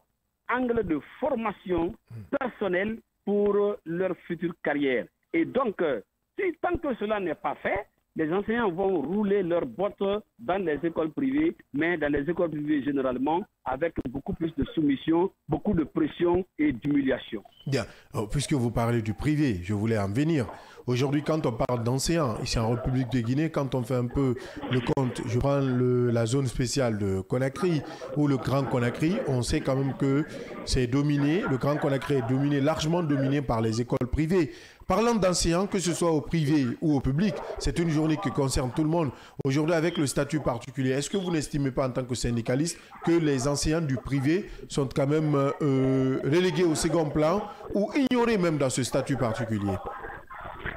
angle de formation personnelle pour leur future carrière. Et donc, tant que cela n'est pas fait, les enseignants vont rouler leurs bottes dans les écoles privées, mais dans les écoles privées généralement, avec beaucoup plus de soumission, beaucoup de pression et d'humiliation. Bien, puisque vous parlez du privé, je voulais en venir. Aujourd'hui, quand on parle d'enseignants, ici en République de Guinée, quand on fait un peu le compte, je prends la zone spéciale de Conakry ou le Grand Conakry, on sait quand même que c'est dominé, le Grand Conakry est dominé, largement dominé par les écoles privées. Parlant d'enseignants, que ce soit au privé ou au public, c'est une journée qui concerne tout le monde. Aujourd'hui, avec le statut particulier, est-ce que vous n'estimez pas en tant que syndicaliste que les enseignants du privé sont quand même relégués au second plan ou ignorés même dans ce statut particulier?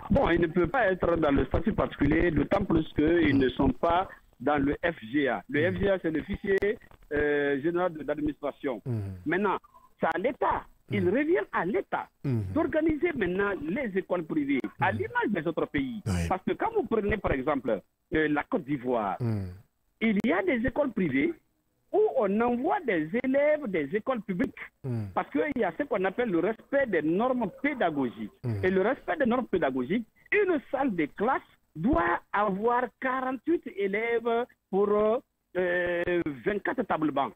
Bon, ils ne peuvent pas être dans le statut particulier, d'autant plus qu'ils ne sont pas dans le FGA. Le FGA, c'est le fichier général d'administration. Maintenant, c'est à l'État. Il revient à l'État d'organiser maintenant les écoles privées, à l'image des autres pays. Parce que quand vous prenez par exemple la Côte d'Ivoire, il y a des écoles privées où on envoie des élèves des écoles publiques parce qu'il y a ce qu'on appelle le respect des normes pédagogiques. Et le respect des normes pédagogiques, une salle de classe doit avoir 48 élèves pour 24 tables bancs.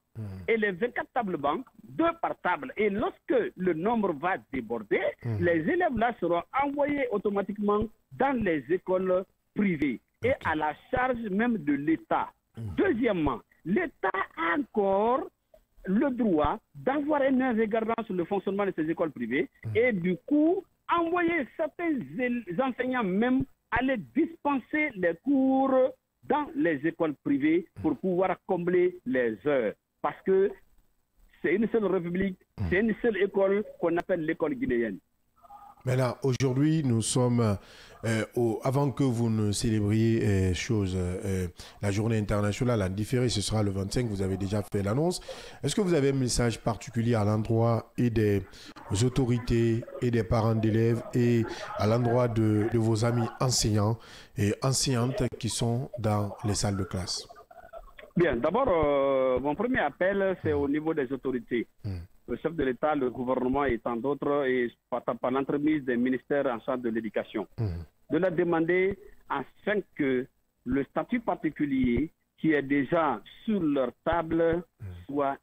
Et les 24 tables bancs, 2 par table. Et lorsque le nombre va déborder, les élèves là seront envoyés automatiquement dans les écoles privées et à la charge même de l'État. Deuxièmement, l'État a encore le droit d'avoir un regard sur le fonctionnement de ces écoles privées et du coup envoyer certains enseignants même aller dispenser les cours dans les écoles privées pour pouvoir combler les heures. Parce que c'est une seule république, c'est une seule école qu'on appelle l'école guinéenne. Maintenant, aujourd'hui, nous sommes, avant que vous ne célébriez la journée internationale en différé, ce sera le 25, vous avez déjà fait l'annonce. Est-ce que vous avez un message particulier à l'endroit et des autorités et des parents d'élèves et à l'endroit de vos amis enseignants et enseignantes qui sont dans les salles de classe? Bien, d'abord, mon premier appel, c'est au niveau des autorités. Le chef de l'État, le gouvernement et tant d'autres, et par l'entremise des ministères en charge de l'éducation, de leur demander afin que le statut particulier qui est déjà sur leur table soit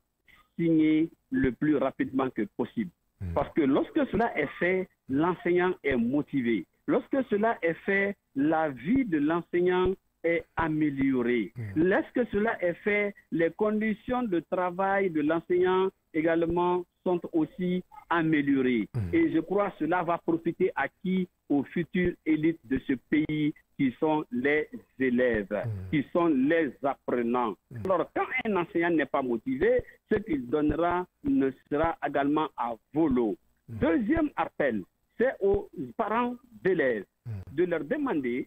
signé le plus rapidement que possible. Parce que lorsque cela est fait, l'enseignant est motivé. Lorsque cela est fait, la vie de l'enseignant est améliorée. Lorsque cela est fait, les conditions de travail de l'enseignant également sont aussi améliorées. Et je crois que cela va profiter à qui? Aux futures élites de ce pays qui sont les élèves, qui sont les apprenants. Alors, quand un enseignant n'est pas motivé, ce qu'il donnera ne sera également à volo. Deuxième appel, c'est aux parents d'élèves de leur demander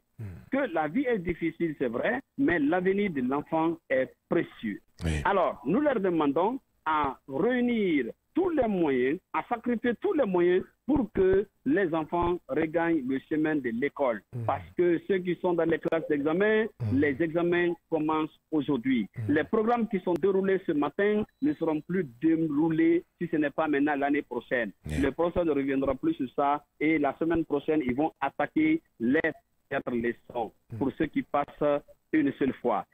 que la vie est difficile, c'est vrai, mais l'avenir de l'enfant est précieux. Alors, nous leur demandons à réunir tous les moyens, à sacrifier tous les moyens pour que les enfants regagnent le chemin de l'école. Parce que ceux qui sont dans les classes d'examen, les examens commencent aujourd'hui. Les programmes qui sont déroulés ce matin ne seront plus déroulés si ce n'est pas maintenant l'année prochaine. Le professeur ne reviendra plus sur ça et la semaine prochaine, ils vont attaquer les 4 leçons pour ceux qui passent une seule fois.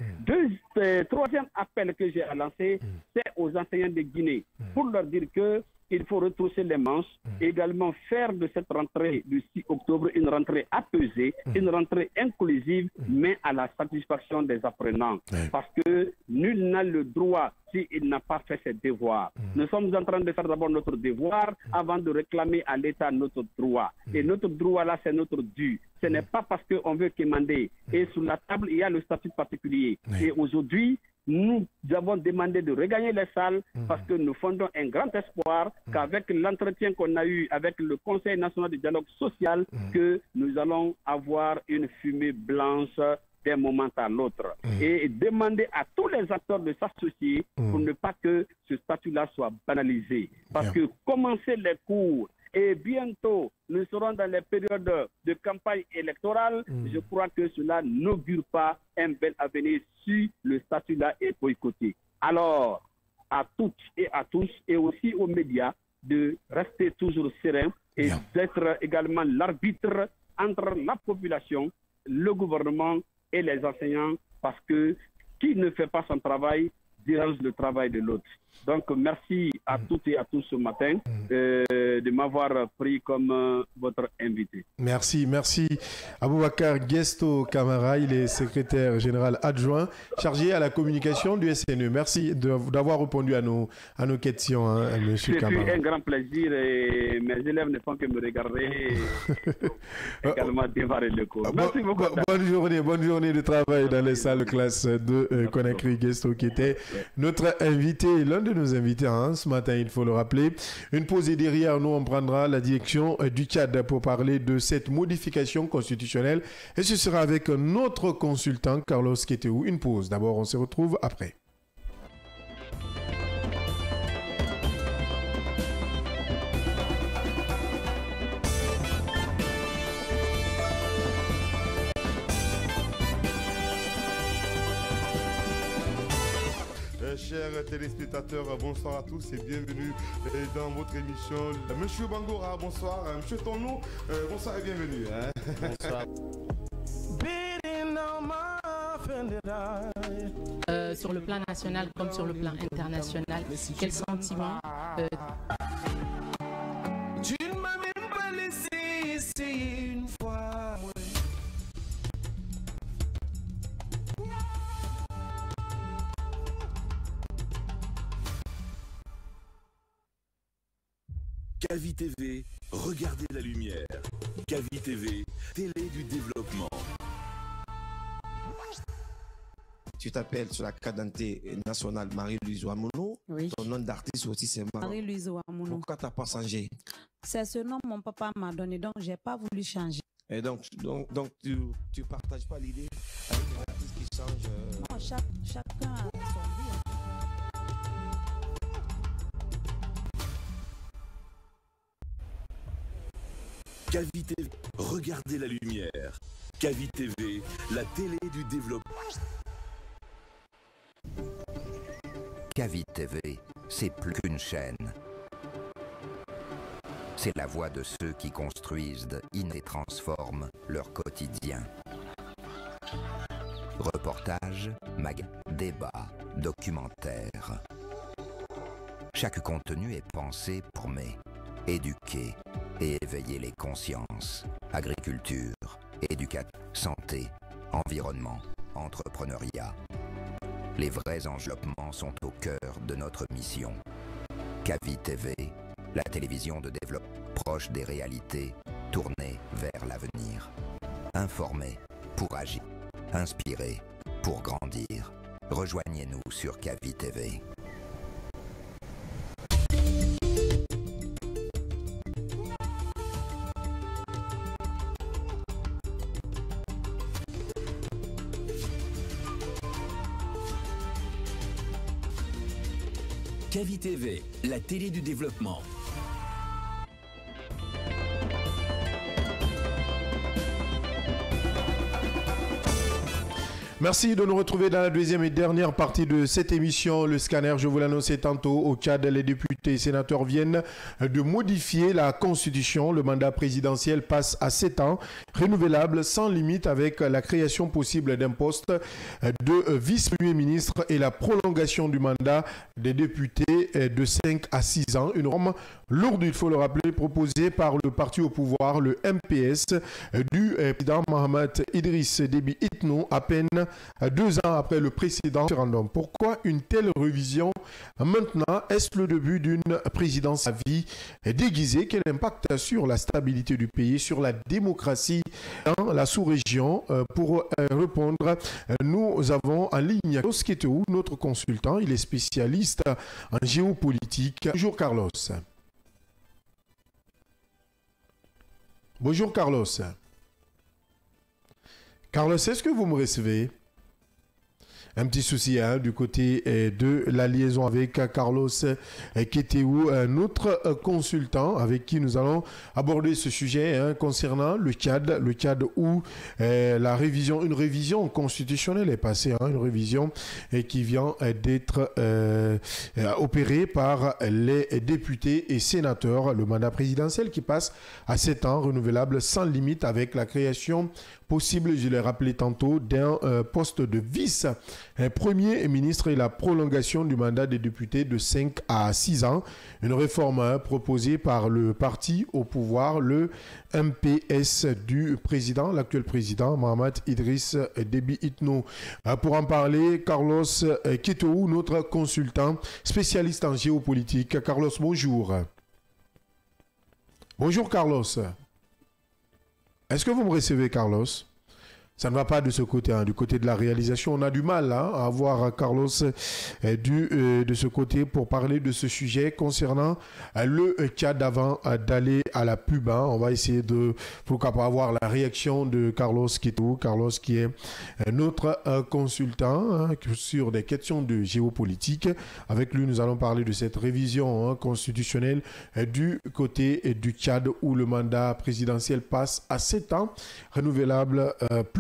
Troisième appel que j'ai à lancer, c'est aux enseignants de Guinée pour leur dire que il faut retrousser les manches, également faire de cette rentrée du 6 octobre une rentrée apaisée, une rentrée inclusive, mais à la satisfaction des apprenants. Parce que nul n'a le droit s'il n'a pas fait ses devoirs. Nous sommes en train de faire d'abord notre devoir avant de réclamer à l'État notre droit. Et notre droit là, c'est notre dû. Ce n'est pas parce qu'on veut quémander. Et sous la table, il y a le statut particulier. Et aujourd'hui, nous avons demandé de regagner les salles parce que nous fondons un grand espoir qu'avec l'entretien qu'on a eu avec le Conseil national de dialogue social, que nous allons avoir une fumée blanche d'un moment à l'autre. Et demander à tous les acteurs de s'associer pour ne pas que ce statut-là soit banalisé. Parce que commencer les cours et bientôt, nous serons dans les périodes de campagne électorale. Je crois que cela n'augure pas un bel avenir si le statut-là est boycotté. Alors, à toutes et à tous, et aussi aux médias, de rester toujours sereins et d'être également l'arbitre entre la population, le gouvernement et les enseignants, parce que qui ne fait pas son travail dérange le travail de l'autre. Donc, merci à toutes et à tous ce matin de m'avoir pris comme votre invité. Merci, merci. Aboubakar Gesto Camara, il est secrétaire général adjoint chargé à la communication du SNE. Merci d'avoir répondu à nos questions, hein, monsieur Camara. C'est un grand plaisir et mes élèves ne font que me regarder et également démarrer le cours. Merci beaucoup. Bonne journée de travail dans les salles de classe de Conakry. Gesto qui était notre invité, l'un de nos invités ce matin, il faut le rappeler. Une pause et derrière nous, on prendra la direction du Tchad pour parler de cette modification constitutionnelle. Et ce sera avec notre consultant, Carlos Keteou. Une pause. D'abord, on se retrouve après. Chers téléspectateurs, bonsoir à tous et bienvenue dans votre émission. Monsieur Bangora, bonsoir. Monsieur Tonou, bonsoir et bienvenue. Bonsoir. Sur le plan national comme sur le plan international, quel sentiment Tu ne m'as même pas laissé essayer une fois. Kavi TV, regardez la lumière. Kavi TV, télé du développement. Tu t'appelles sur la carte d'identité nationale Marie-Louise Ouamounou. Oui. Ton nom d'artiste aussi c'est Marie-Louise Ouamounou. Pourquoi tu n'as pas changé? C'est ce nom que mon papa m'a donné, donc je n'ai pas voulu changer. Et donc tu partages pas l'idée avec les artistes qui changent Non, chacun a son vie. Kavi TV, regardez la lumière. Kavi TV, la télé du développement. Kavi TV, c'est plus qu'une chaîne. C'est la voix de ceux qui construisent et transforment leur quotidien. Reportages, débats, documentaires. Chaque contenu est pensé pour éduquer et éveiller les consciences. Agriculture, éducation, santé, environnement, entrepreneuriat. Les vrais enveloppements sont au cœur de notre mission. Kavi TV, la télévision de développement proche des réalités, tournée vers l'avenir. Informer pour agir, inspirer pour grandir. Rejoignez-nous sur Kavi TV. Kavi TV, la télé du développement. Merci de nous retrouver dans la deuxième et dernière partie de cette émission. Le scanner, je vous l'annonçais tantôt, au Tchad, les députés et sénateurs viennent de modifier la Constitution. Le mandat présidentiel passe à 7 ans, renouvelable sans limite avec la création possible d'un poste de vice-premier ministre et la prolongation du mandat des députés de 5 à 6 ans. Une norme lourde, il faut le rappeler, proposée par le parti au pouvoir, le MPS, du président Mohamed Idriss Déby Itno, à peine 2 ans après le précédent référendum. Pourquoi une telle révision maintenant? Est-ce le début d'une présidence à vie déguisée? Quel impact sur la stabilité du pays, sur la démocratie dans la sous-région? Pour répondre, nous avons en ligne Carlos Keteou, notre consultant. Il est spécialiste en géopolitique. Bonjour Carlos. Bonjour Carlos. Carlos, est-ce que vous me recevez? Un petit souci du côté de la liaison avec Carlos Keteou, notre consultant avec qui nous allons aborder ce sujet concernant le Tchad où une révision constitutionnelle est passée, une révision qui vient d'être opérée par les députés et sénateurs. Le mandat présidentiel qui passe à 7 ans, renouvelable sans limite avec la création possible, je l'ai rappelé tantôt, d'un poste de vice-premier ministre et la prolongation du mandat des députés de 5 à 6 ans. Une réforme proposée par le parti au pouvoir, le MPS du président, l'actuel président, Mohamed Idriss Déby Itno. Pour en parler, Carlos Keteou, notre consultant, spécialiste en géopolitique. Carlos, bonjour. Bonjour Carlos. Est-ce que vous me recevez, Carlos? Ça ne va pas de ce côté, du côté de la réalisation. On a du mal à avoir Carlos de ce côté pour parler de ce sujet concernant le Tchad avant d'aller à la pub. On va essayer de, pourquoi pas, avoir la réaction de Carlos Keteou. Carlos qui est notre consultant sur des questions de géopolitique. Avec lui, nous allons parler de cette révision constitutionnelle du côté du Tchad où le mandat présidentiel passe à 7 ans, renouvelable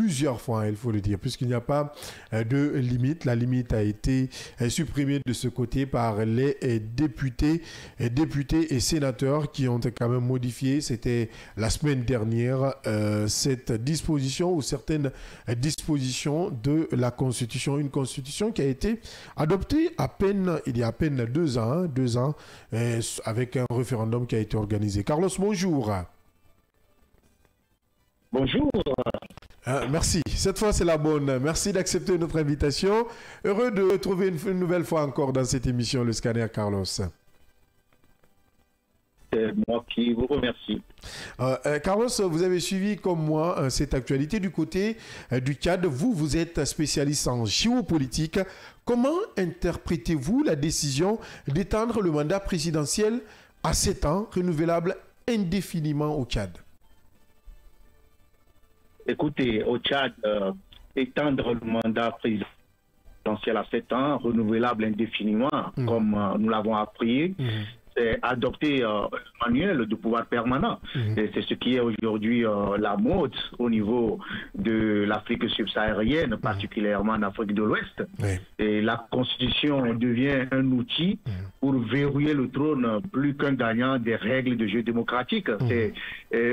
plusieurs fois, il faut le dire, puisqu'il n'y a pas de limite. La limite a été supprimée de ce côté par les députés et sénateurs qui ont quand même modifié, c'était la semaine dernière, cette disposition ou certaines dispositions de la Constitution. Une Constitution qui a été adoptée il y a à peine 2 ans, avec un référendum qui a été organisé. Carlos, bonjour. Bonjour. Merci. Cette fois, c'est la bonne. Merci d'accepter notre invitation. Heureux de retrouver une nouvelle fois encore dans cette émission, le scanner, Carlos. C'est moi qui vous remercie. Carlos, vous avez suivi comme moi cette actualité du côté du Tchad. Vous êtes spécialiste en géopolitique. Comment interprétez-vous la décision d'étendre le mandat présidentiel à 7 ans, renouvelable indéfiniment au Tchad? Écoutez, au Tchad, étendre le mandat présidentiel à 7 ans, renouvelable indéfiniment, comme nous l'avons appris, c'est adopter un manuel de pouvoir permanent. Et c'est ce qui est aujourd'hui la mode au niveau de l'Afrique subsaharienne, particulièrement en Afrique de l'Ouest. Et la Constitution devient un outil pour verrouiller le trône plus qu'un gagnant des règles de jeu démocratique. C'est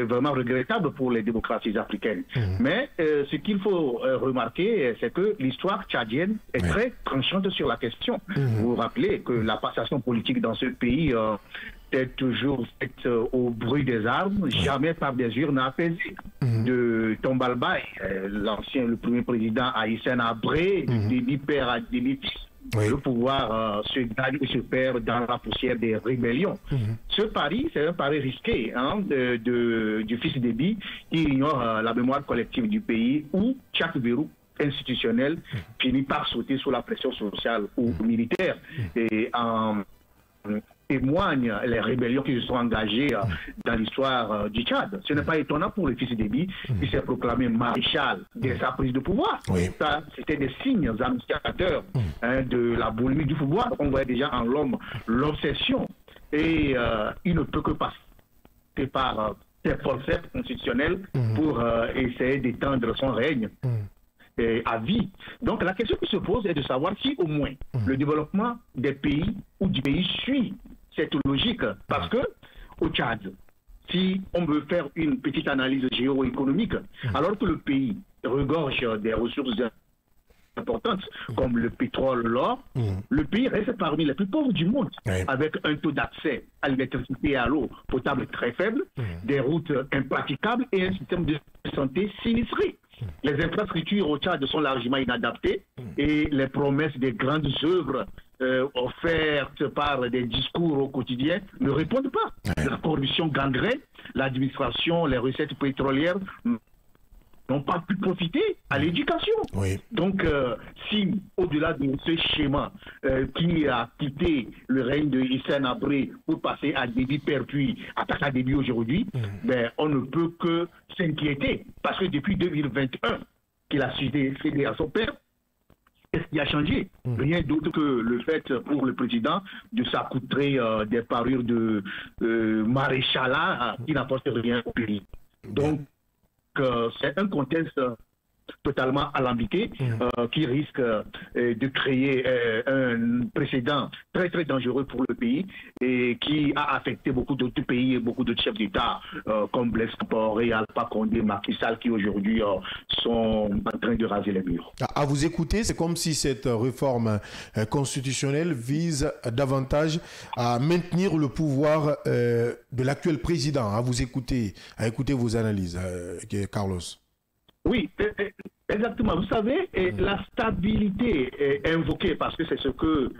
vraiment regrettable pour les démocraties africaines. Mais ce qu'il faut remarquer, c'est que l'histoire tchadienne est très tranchante sur la question. Vous vous rappelez que la passation politique dans ce pays est toujours faite au bruit des armes, jamais par des urnes apaisées. De Tombalbaye, le premier président Haïtien Abré, de Déby père à Déby fils. Le pouvoir se gagne et se perd dans la poussière des rébellions. Ce pari, c'est un pari risqué du fils Déby qui ignore la mémoire collective du pays où chaque verrou institutionnel finit par sauter sous la pression sociale ou militaire. Et témoignent les rébellions qui se sont engagées dans l'histoire du Tchad. Ce n'est pas étonnant pour le fils d'Éby qui s'est proclamé maréchal dès sa prise de pouvoir. Ça, c'était des signes annonciateurs de la boulimie du pouvoir. On voyait déjà en l'homme l'obsession. Et il ne peut que passer par des forceps constitutionnels pour essayer d'étendre son règne à vie. Donc la question qui se pose est de savoir si au moins le développement des pays ou du pays suit cette logique. Parce que au Tchad, si on veut faire une petite analyse géoéconomique, alors que le pays regorge des ressources importantes comme le pétrole, l'or, le pays reste parmi les plus pauvres du monde, avec un taux d'accès à l'électricité et à l'eau potable très faible, des routes impraticables et un système de santé sinistré. Les infrastructures au Tchad sont largement inadaptées et les promesses des grandes œuvres offertes par des discours au quotidien ne répondent pas. La corruption gangrène l'administration, les recettes pétrolières n'ont pas pu profiter à l'éducation. Donc, si au-delà de ce schéma qui a quitté le règne de Hissène Habré pour passer à Déby Perpuis, à Tata Déby aujourd'hui, ben, on ne peut que s'inquiéter. Parce que depuis 2021, qu'il a cédé à son père, qu'est-ce qui a changé? Rien d'autre que le fait pour le président de s'accoutrer des parures de maréchalat qui n'apportent rien au pays. Donc, c'est un contexte totalement alambiqué qui risque de créer un précédent très très dangereux pour le pays et qui a affecté beaucoup d'autres pays et beaucoup d'autres chefs d'État comme Blaise Compaoré, Alpha Condé, Macky Sall qui aujourd'hui sont en train de raser les murs. À vous écouter, c'est comme si cette réforme constitutionnelle vise davantage à maintenir le pouvoir de l'actuel président. À vous écouter, à écouter vos analyses, Carlos. Oui, exactement. Vous savez, la stabilité est invoquée parce que c'est ce que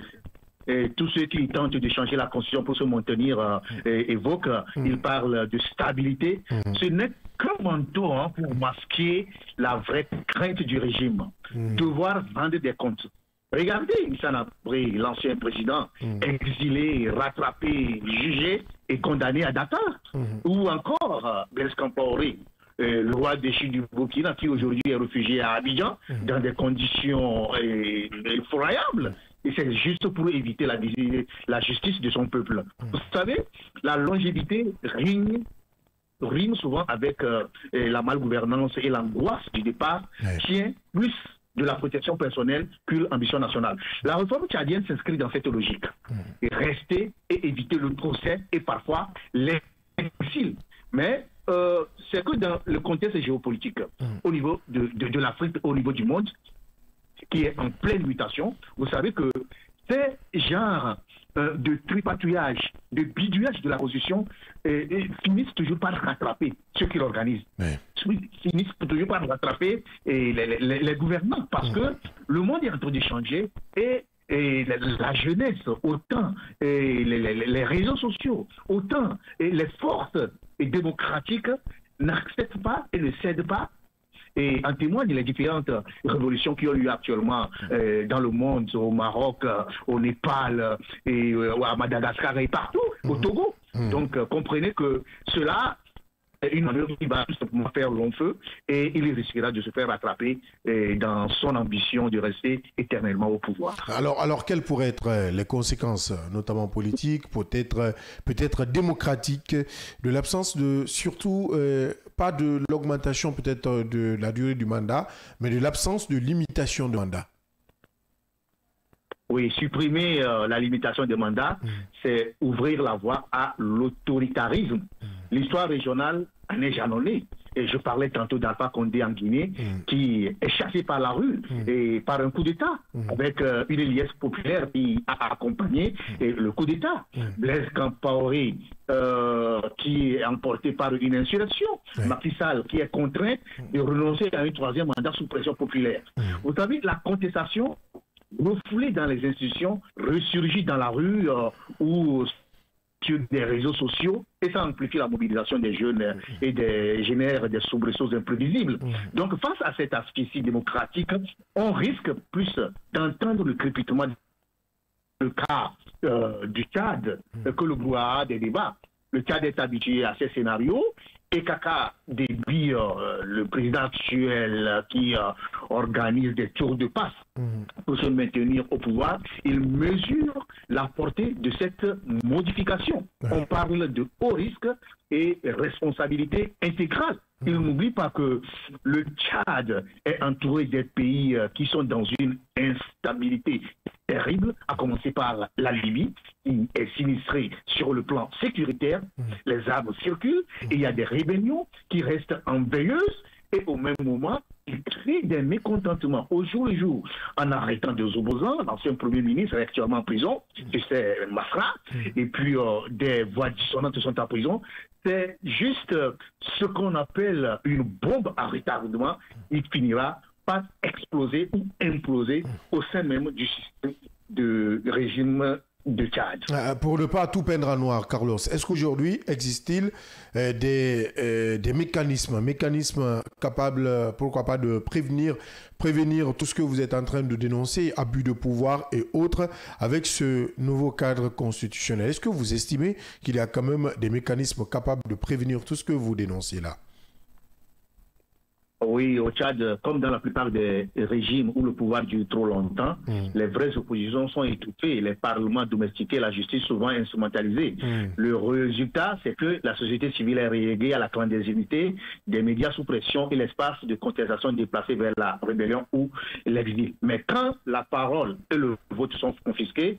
tous ceux qui tentent de changer la constitution pour se maintenir évoquent. Ils parlent de stabilité. Ce n'est qu'un manteau pour masquer la vraie crainte du régime. Devoir rendre des comptes. Regardez Hissène Habré, l'ancien président, exilé, rattrapé, jugé et condamné à Dakar. Ou encore Blaise Compaoré, le roi déchu du Burkina, qui aujourd'hui est réfugié à Abidjan, dans des conditions effroyables. Et c'est juste pour éviter la justice de son peuple. Vous savez, la longévité rime souvent avec la malgouvernance et l'angoisse du départ, tient plus de la protection personnelle que l'ambition nationale. La réforme tchadienne s'inscrit dans cette logique. Et rester et éviter le procès et parfois l'exil. Mais c'est que dans le contexte géopolitique, au niveau de l'Afrique, au niveau du monde, qui est en pleine mutation, vous savez que ces genres de tripatouillage, de bidouillage de la position finissent toujours par rattraper ceux qui l'organisent. Finissent toujours par rattraper les gouvernants, parce que le monde est en train de changer et la jeunesse, autant les réseaux sociaux, autant les forces démocratiques n'acceptent pas et ne cèdent pas. Et en témoignent les différentes révolutions qui ont lieu actuellement dans le monde, au Maroc, au Népal, et à Madagascar et partout, au Togo. Donc comprenez que cela est une manœuvre qui va tout simplement faire long feu et il risquera de se faire rattraper dans son ambition de rester éternellement au pouvoir. Alors quelles pourraient être les conséquences, notamment politiques, peut-être démocratiques, de l'absence de, surtout, pas de l'augmentation peut-être de la durée du mandat, mais de l'absence de limitation de mandat? Oui, supprimer la limitation des mandats, c'est ouvrir la voie à l'autoritarisme. L'histoire régionale en est jalonnée. Et je parlais tantôt d'Alpha Condé en Guinée, qui est chassé par la rue et par un coup d'État, avec une liesse populaire qui a accompagné le coup d'État. Blaise Compaoré, qui est emporté par une insurrection. Macky Sall, qui est contraint de renoncer à un troisième mandat sous pression populaire. Vous savez, la contestation refoulée dans les institutions, ressurgit dans la rue ou sur des réseaux sociaux, et ça amplifie la mobilisation des jeunes et génère des soubresauts imprévisibles. Donc face à cette asphyxie démocratique, on risque plus d'entendre le crépitement, le cas du Tchad que le brouhaha des débats. Le Tchad est habitué à ces scénarios. Et Kaka Déby, le président actuel qui organise des tours de passe pour se maintenir au pouvoir, il mesure la portée de cette modification. On parle de haut risque et responsabilité intégrale. Il n'oublie pas que le Tchad est entouré des pays qui sont dans une instabilité terrible, à commencer par la Libye, qui est sinistrée sur le plan sécuritaire. Les armes circulent et il y a des rébellions qui restent en veilleuse et au même moment, ils créent des mécontentements au jour le jour en arrêtant des opposants. L'ancien Premier ministre est actuellement en prison, c'est Masra, et puis des voix dissonantes sont en prison. C'est juste ce qu'on appelle une bombe à retardement. Il finira par exploser ou imploser au sein même du système de régime de Tchad. Pour ne pas tout peindre en noir, Carlos, est-ce qu'aujourd'hui existe-t-il des mécanismes capables, pourquoi pas, de prévenir tout ce que vous êtes en train de dénoncer, abus de pouvoir et autres, avec ce nouveau cadre constitutionnel? Est-ce que vous estimez qu'il y a quand même des mécanismes capables de prévenir tout ce que vous dénoncez là? Oui, au Tchad, comme dans la plupart des régimes où le pouvoir dure trop longtemps, les vraies oppositions sont étouffées, les parlements domestiqués, la justice souvent instrumentalisée. Le résultat, c'est que la société civile est reléguée à la clandestinité, des médias sous pression et l'espace de contestation déplacé vers la rébellion ou l'exil. Mais quand la parole et le vote sont confisqués,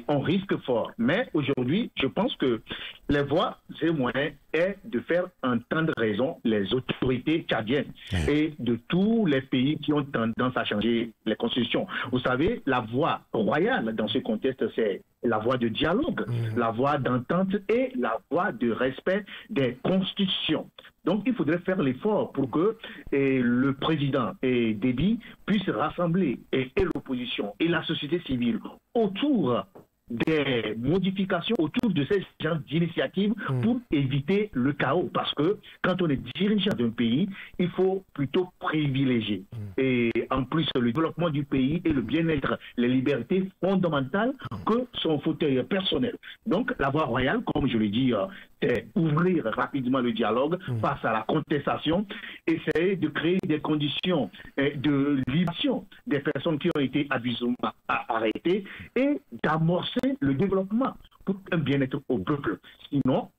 on risque fort. Mais aujourd'hui, je pense que les voies et moyens est de faire entendre raison les autorités tchadiennes et de tous les pays qui ont tendance à changer les constitutions. Vous savez, la voie royale dans ce contexte, c'est la voie de dialogue, la voie d'entente et la voie de respect des constitutions. Donc, il faudrait faire l'effort pour que le président et Déby puissent rassembler et l'opposition et la société civile autour des modifications autour de ces genres d'initiatives pour éviter le chaos. Parce que quand on est dirigeant d'un pays, il faut plutôt privilégier. Et en plus, le développement du pays et le bien-être, les libertés fondamentales que son fauteuil personnel. Donc, la voie royale, comme je l'ai dit, c'est ouvrir rapidement le dialogue face à la contestation, essayer de créer des conditions de libération des personnes qui ont été abusivement arrêtées et d'amorcer le développement pour un bien-être au peuple. Sinon,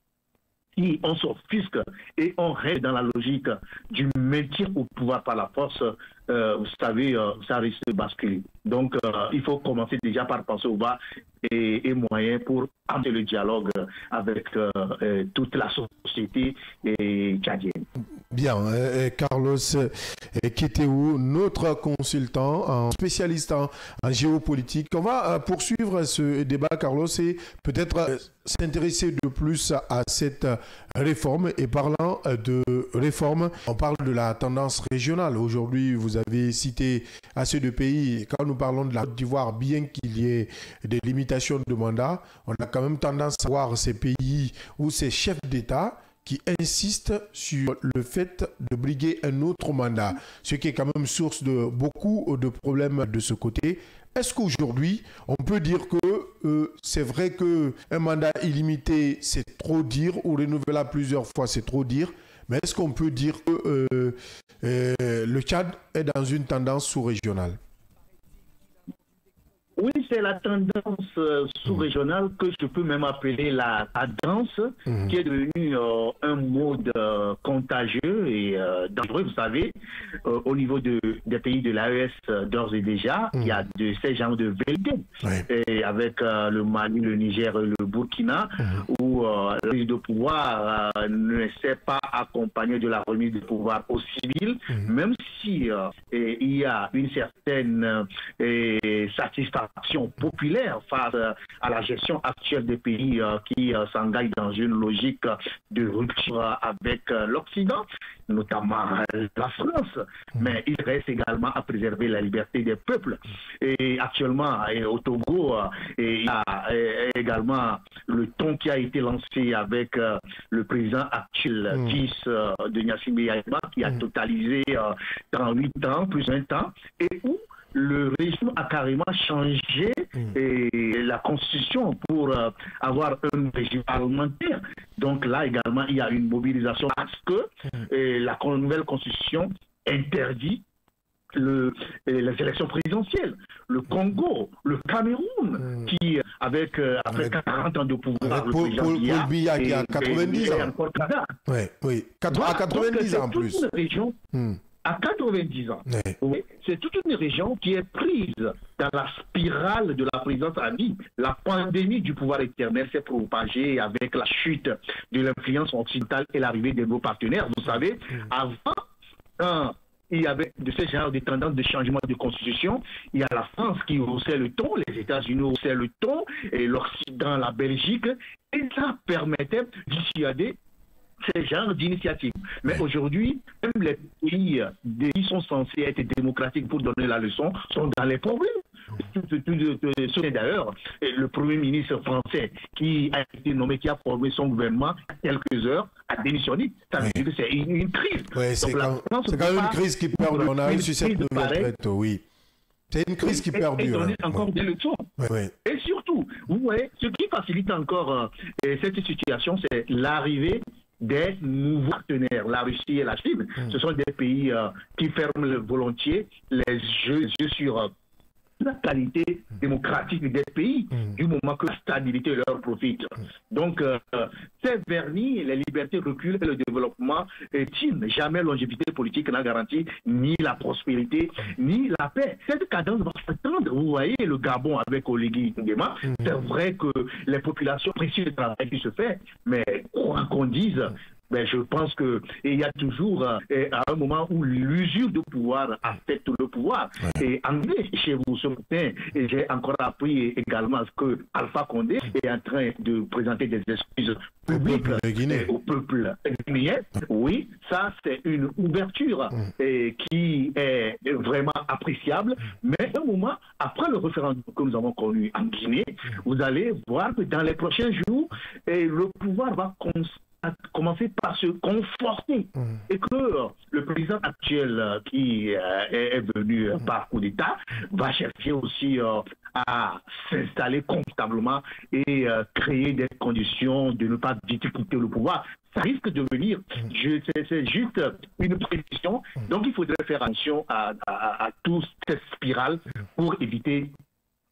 si on s'offusque et on reste dans la logique du maintien au pouvoir par la force, vous savez, ça risque de basculer. Donc, il faut commencer déjà par penser au bas et moyens pour amener le dialogue avec toute la société tchadienne. Bien, Carlos Kétéou, notre consultant, spécialiste en géopolitique. On va poursuivre ce débat, Carlos, et peut-être s'intéresser de plus à cette réforme. Et parlant de réforme, on parle de la tendance régionale. Aujourd'hui, vous avez cité assez de pays. Quand nous parlons de la Côte d'Ivoire, bien qu'il y ait des limitations de mandat, on a quand même tendance à voir ces pays ou ces chefs d'État qui insistent sur le fait de briguer un autre mandat, ce qui est quand même source de beaucoup de problèmes de ce côté. Est-ce qu'aujourd'hui, on peut dire que c'est vrai qu'un mandat illimité, c'est trop dire, ou renouvelable plusieurs fois, c'est trop dire, mais est-ce qu'on peut dire que le Tchad est dans une tendance sous-régionale? Oui, c'est la tendance sous-régionale que je peux même appeler la danse, qui est devenue un mode contagieux et dangereux. Vous savez, au niveau des pays de l'AES, d'ores et déjà, il y a de ces genres de vérités. Et avec le Mali, le Niger et le Burkina, où la remise de pouvoir ne s'est pas accompagnée de la remise de pouvoir aux civils, même si il y a une certaine satisfaction populaire face à la gestion actuelle des pays qui s'engagent dans une logique de rupture avec l'Occident, notamment la France. Mais il reste également à préserver la liberté des peuples. Et actuellement, au Togo, il y a également le ton qui a été lancé avec le président actuel, fils de Gnassingbé Aïma, qui a totalisé 38 ans, plus 20 ans, et où le régime a carrément changé la constitution pour avoir un régime parlementaire. Donc là également, il y a une mobilisation parce que la nouvelle constitution interdit les élections présidentielles. Le Congo, le Cameroun, qui, après 40 ans de pouvoir, Paul Biya qui a 90 ans. Oui, à 90 ans en plus. Une région, à 90 ans. Oui, c'est toute une région qui est prise dans la spirale de la présidence à vie. La pandémie du pouvoir éternel s'est propagée avec la chute de l'influence occidentale et l'arrivée de nos partenaires. Vous savez, avant, il y avait de ce genre de tendances de changement de constitution. Il y a la France qui haussait le ton, les États-Unis haussaient le ton, et l'Occident, la Belgique, et ça permettait de dissuader ces genres d'initiatives. Mais aujourd'hui, même les pays qui sont censés être démocratiques pour donner la leçon sont dans les problèmes. D'ailleurs, le Premier ministre français qui a été nommé, qui a formé son gouvernement quelques heures, a démissionné. Ça veut dire que c'est une crise. C'est quand même une crise qui perdure. On arrive sur cette nouvelle traite, oui. C'est une crise qui perdure. Et donner encore des leçons. Et surtout, vous voyez, ce qui facilite encore cette situation, c'est l'arrivée des nouveaux partenaires, la Russie et la Chine. Ce sont des pays qui ferment volontiers les yeux sur la qualité démocratique des pays du moment que la stabilité leur profite. Donc, ces vernis, les libertés reculent et le développement tiennent. Jamais longévité politique n'a garanti ni la prospérité, ni la paix. Cette cadence va s'étendre. Vous voyez le Gabon avec Oligui Nguema. C'est vrai que les populations apprécient le travail qui se fait, mais quoi qu'on dise, mais je pense qu'il y a toujours un moment où l'usure de pouvoir affecte le pouvoir. Et en vrai, chez vous ce matin, j'ai encore appris également que Alpha Condé est en train de présenter des excuses publiques au peuple guinéen. Oui, ça c'est une ouverture qui est vraiment appréciable. Mais un moment, après le référendum que nous avons connu en Guinée, vous allez voir que dans les prochains jours, le pouvoir va commencer par se conforter et que le président actuel qui est venu par coup d'État va chercher aussi à s'installer confortablement et créer des conditions de ne pas vite quitter le pouvoir. Ça risque de venir. C'est juste une prédiction. Donc il faudrait faire attention à toute cette spirale pour éviter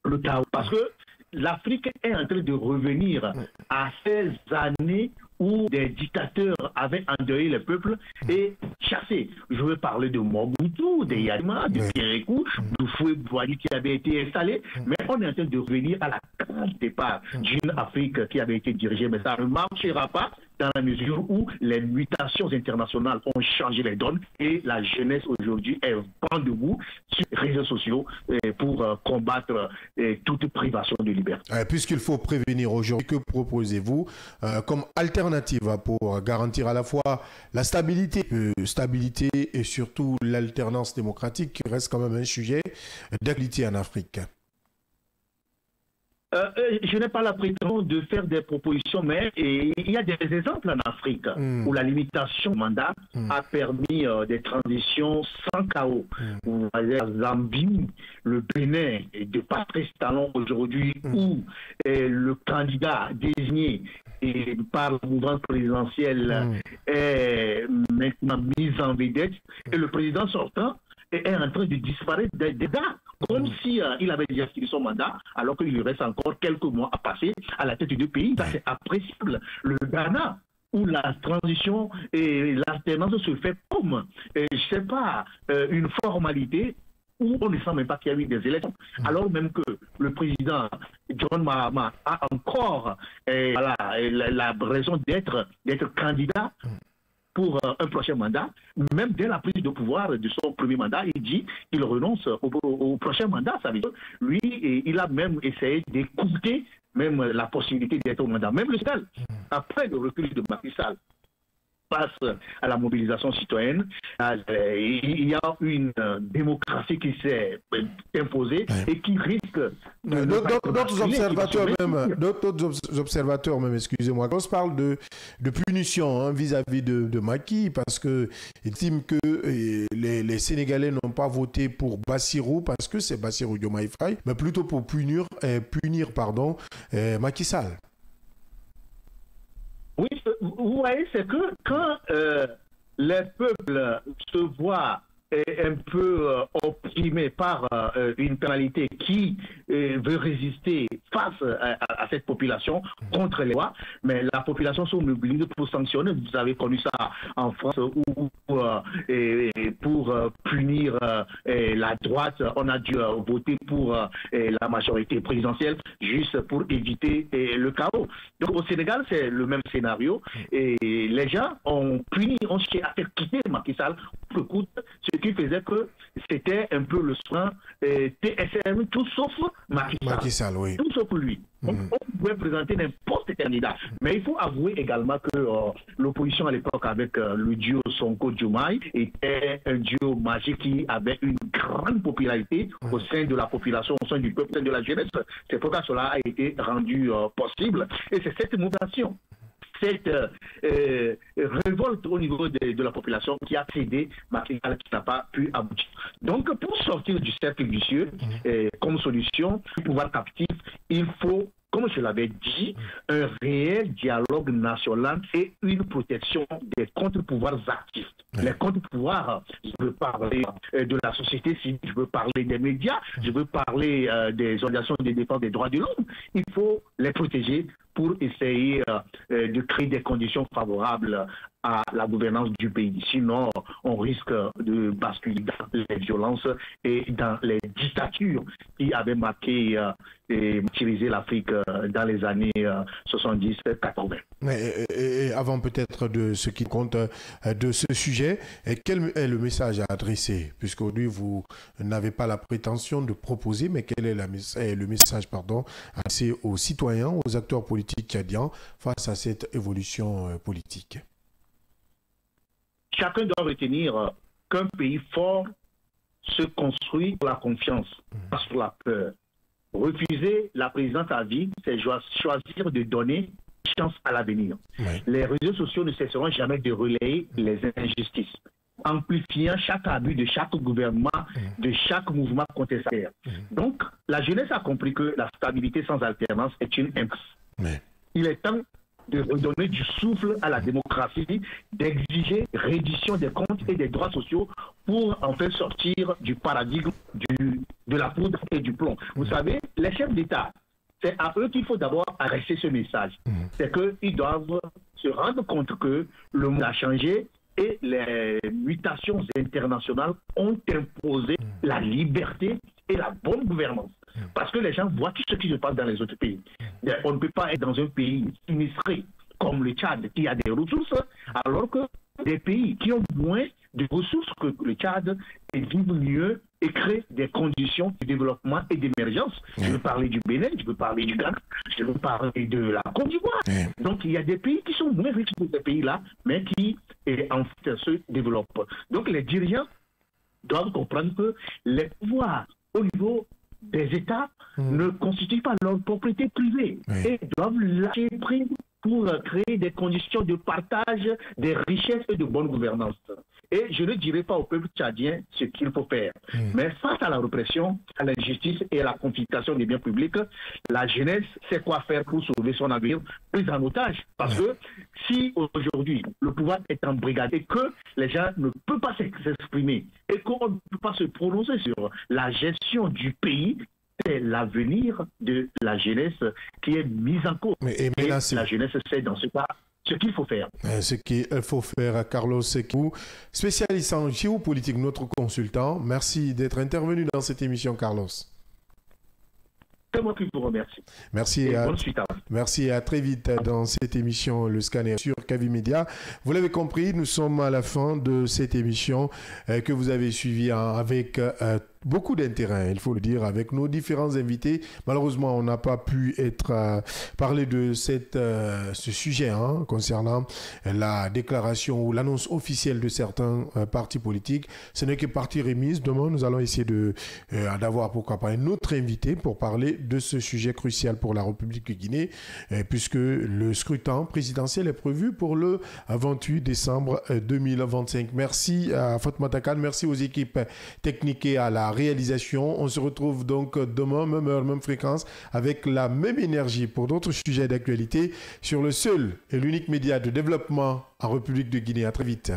le chaos. Parce que l'Afrique est en train de revenir à ces années où des dictateurs avaient endeuillé le peuple et chassé. Je veux parler de Mobutu, de Yadima, de Kérékou, de Foué-Boigny qui avait été installé, mais on est en train de revenir à la case départ d'une Afrique qui avait été dirigée, mais ça ne marchera pas dans la mesure où les mutations internationales ont changé les donnes et la jeunesse aujourd'hui est vent debout sur les réseaux sociaux pour combattre toute privation de liberté. Puisqu'il faut prévenir aujourd'hui, que proposez-vous comme alternative pour garantir à la fois la stabilité et surtout l'alternance démocratique qui reste quand même un sujet d'actualité en Afrique? Je n'ai pas la prétention de faire des propositions, mais il y a des exemples en Afrique où la limitation du mandat a permis des transitions sans chaos. Vous voyez, la Zambie, le Bénin, de Patrice Talon aujourd'hui, où le candidat désigné par la mouvance présidentielle est maintenant mis en vedette et le président sortant est en train de disparaître des dates, comme si il avait déjà fini son mandat, alors qu'il lui reste encore quelques mois à passer à la tête du pays. Ça, c'est appréciable. Le Ghana, où la transition et l'alternance se fait comme, je ne sais pas, une formalité, où on ne sent même pas qu'il y a eu des élections, alors même que le président John Mahama a encore la raison d'être candidat pour un prochain mandat. Même dès la prise de pouvoir de son premier mandat, il dit qu'il renonce au prochain mandat. Ça veut dire lui, il a même essayé d'écouter même la possibilité d'être au mandat. Même le Sénégal, après le recul de Macky Sall, face à la mobilisation citoyenne, il y a une démocratie qui s'est imposée et qui risque... D'autres observateurs même, excusez-moi, quand on se parle de punition vis-à-vis de Macky, parce qu'ils estiment que les Sénégalais n'ont pas voté pour Bassirou, parce que c'est Bassirou Diomaye Faye, mais plutôt pour punir Macky Sall. Oui, vous voyez, c'est que quand les peuples se voient un peu opprimés par une pénalité qui veut résister face à cette population contre les lois, mais la population sont mobilisées pour sanctionner. Vous avez connu ça en France où pour punir la droite, on a dû voter pour la majorité présidentielle juste pour éviter le chaos. Donc au Sénégal, c'est le même scénario et les gens ont puni, ont cherché à faire quitter Macky Sall pour le coup, ce qui faisait que c'était un peu le soin TSM, tout sauf Macky Sall, oui. Tout sauf lui. On pouvait présenter n'importe quel candidat. Mais il faut avouer également que l'opposition à l'époque avec le duo Sonko-Diomaye était un duo magique qui avait une grande popularité au sein de la population, au sein du peuple, au sein de la jeunesse. C'est pourquoi cela a été rendu possible. Et c'est cette mutation, cette révolte au niveau de la population qui a cédé, qui n'a pas pu aboutir. Donc, pour sortir du cercle vicieux, comme solution, pour pouvoir captif, il faut, comme je l'avais dit, un réel dialogue national et une protection des contre-pouvoirs actifs. Les contre-pouvoirs, je veux parler de la société civile, je veux parler des médias, je veux parler des organisations de défense des droits de l'homme. Il faut les protéger pour essayer de créer des conditions favorables à la gouvernance du pays. Sinon, on risque de basculer dans les violences et dans les dictatures qui avaient marqué et utilisé l'Afrique dans les années 70-80. Et avant peut-être de ce qui compte de ce sujet, quel est le message à adresser? Puisqu'aujourd'hui, vous n'avez pas la prétention de proposer, mais quel est le message adressé aux citoyens, aux acteurs politiques tchadiens face à cette évolution politique? Chacun doit retenir qu'un pays fort se construit pour la confiance, pas sur la peur. Refuser la présidence à vie, c'est choisir de donner chance à l'avenir. Les réseaux sociaux ne cesseront jamais de relayer les injustices, amplifiant chaque abus de chaque gouvernement, de chaque mouvement contestataire. Donc, la jeunesse a compris que la stabilité sans alternance est une impasse. Il est temps de redonner du souffle à la démocratie, d'exiger reddition des comptes et des droits sociaux pour en faire sortir du paradigme de la poudre et du plomb. Vous savez, les chefs d'État, c'est à eux qu'il faut d'abord adresser ce message. C'est qu'ils doivent se rendre compte que le monde a changé et les mutations internationales ont imposé la liberté et la bonne gouvernance. Parce que les gens voient tout ce qui se passe dans les autres pays. On ne peut pas être dans un pays sinistré comme le Tchad qui a des ressources, alors que des pays qui ont moins de ressources que le Tchad vivent mieux et créent des conditions de développement et d'émergence. Je veux parler du Bénin, je veux parler du Ghana, je veux parler de la Côte d'Ivoire. Donc il y a des pays qui sont moins riches que ces pays-là, mais qui en fait se développent. Donc les dirigeants doivent comprendre que les pouvoirs au niveau des États ne constituent pas leur propriété privée et doivent lâcher prise pour créer des conditions de partage des richesses et de bonne gouvernance. Et je ne dirai pas au peuple tchadien ce qu'il faut faire. Mais face à la répression, à l'injustice et à la confiscation des biens publics, la jeunesse sait quoi faire pour sauver son avenir prise en otage. Parce que si aujourd'hui le pouvoir est embrigadé et que les gens ne peuvent pas s'exprimer et qu'on ne peut pas se prononcer sur la gestion du pays, c'est l'avenir de la jeunesse qui est mise en cause. Et la jeunesse sait dans ce cas ce qu'il faut faire. Ce qu'il faut faire, Carlos Sekou, spécialiste en géopolitique, notre consultant. Merci d'être intervenu dans cette émission, Carlos. C'est moi qui vous remercie. Merci et à très vite dans cette émission Le Scanner sur Kavi Média. Vous l'avez compris, nous sommes à la fin de cette émission que vous avez suivie avec beaucoup d'intérêt, il faut le dire, avec nos différents invités. Malheureusement, on n'a pas pu parler de ce sujet concernant la déclaration ou l'annonce officielle de certains partis politiques. Ce n'est que partie remise. Demain, nous allons essayer d'avoir, pourquoi pas, un autre invité pour parler de ce sujet crucial pour la République de Guinée, puisque le scrutin présidentiel est prévu pour le 28 décembre 2025. Merci à Fatmata Khan, merci aux équipes techniques et à la réalisation. On se retrouve donc demain, même heure, même fréquence, avec la même énergie pour d'autres sujets d'actualité sur le seul et l'unique média de développement en République de Guinée. À très vite.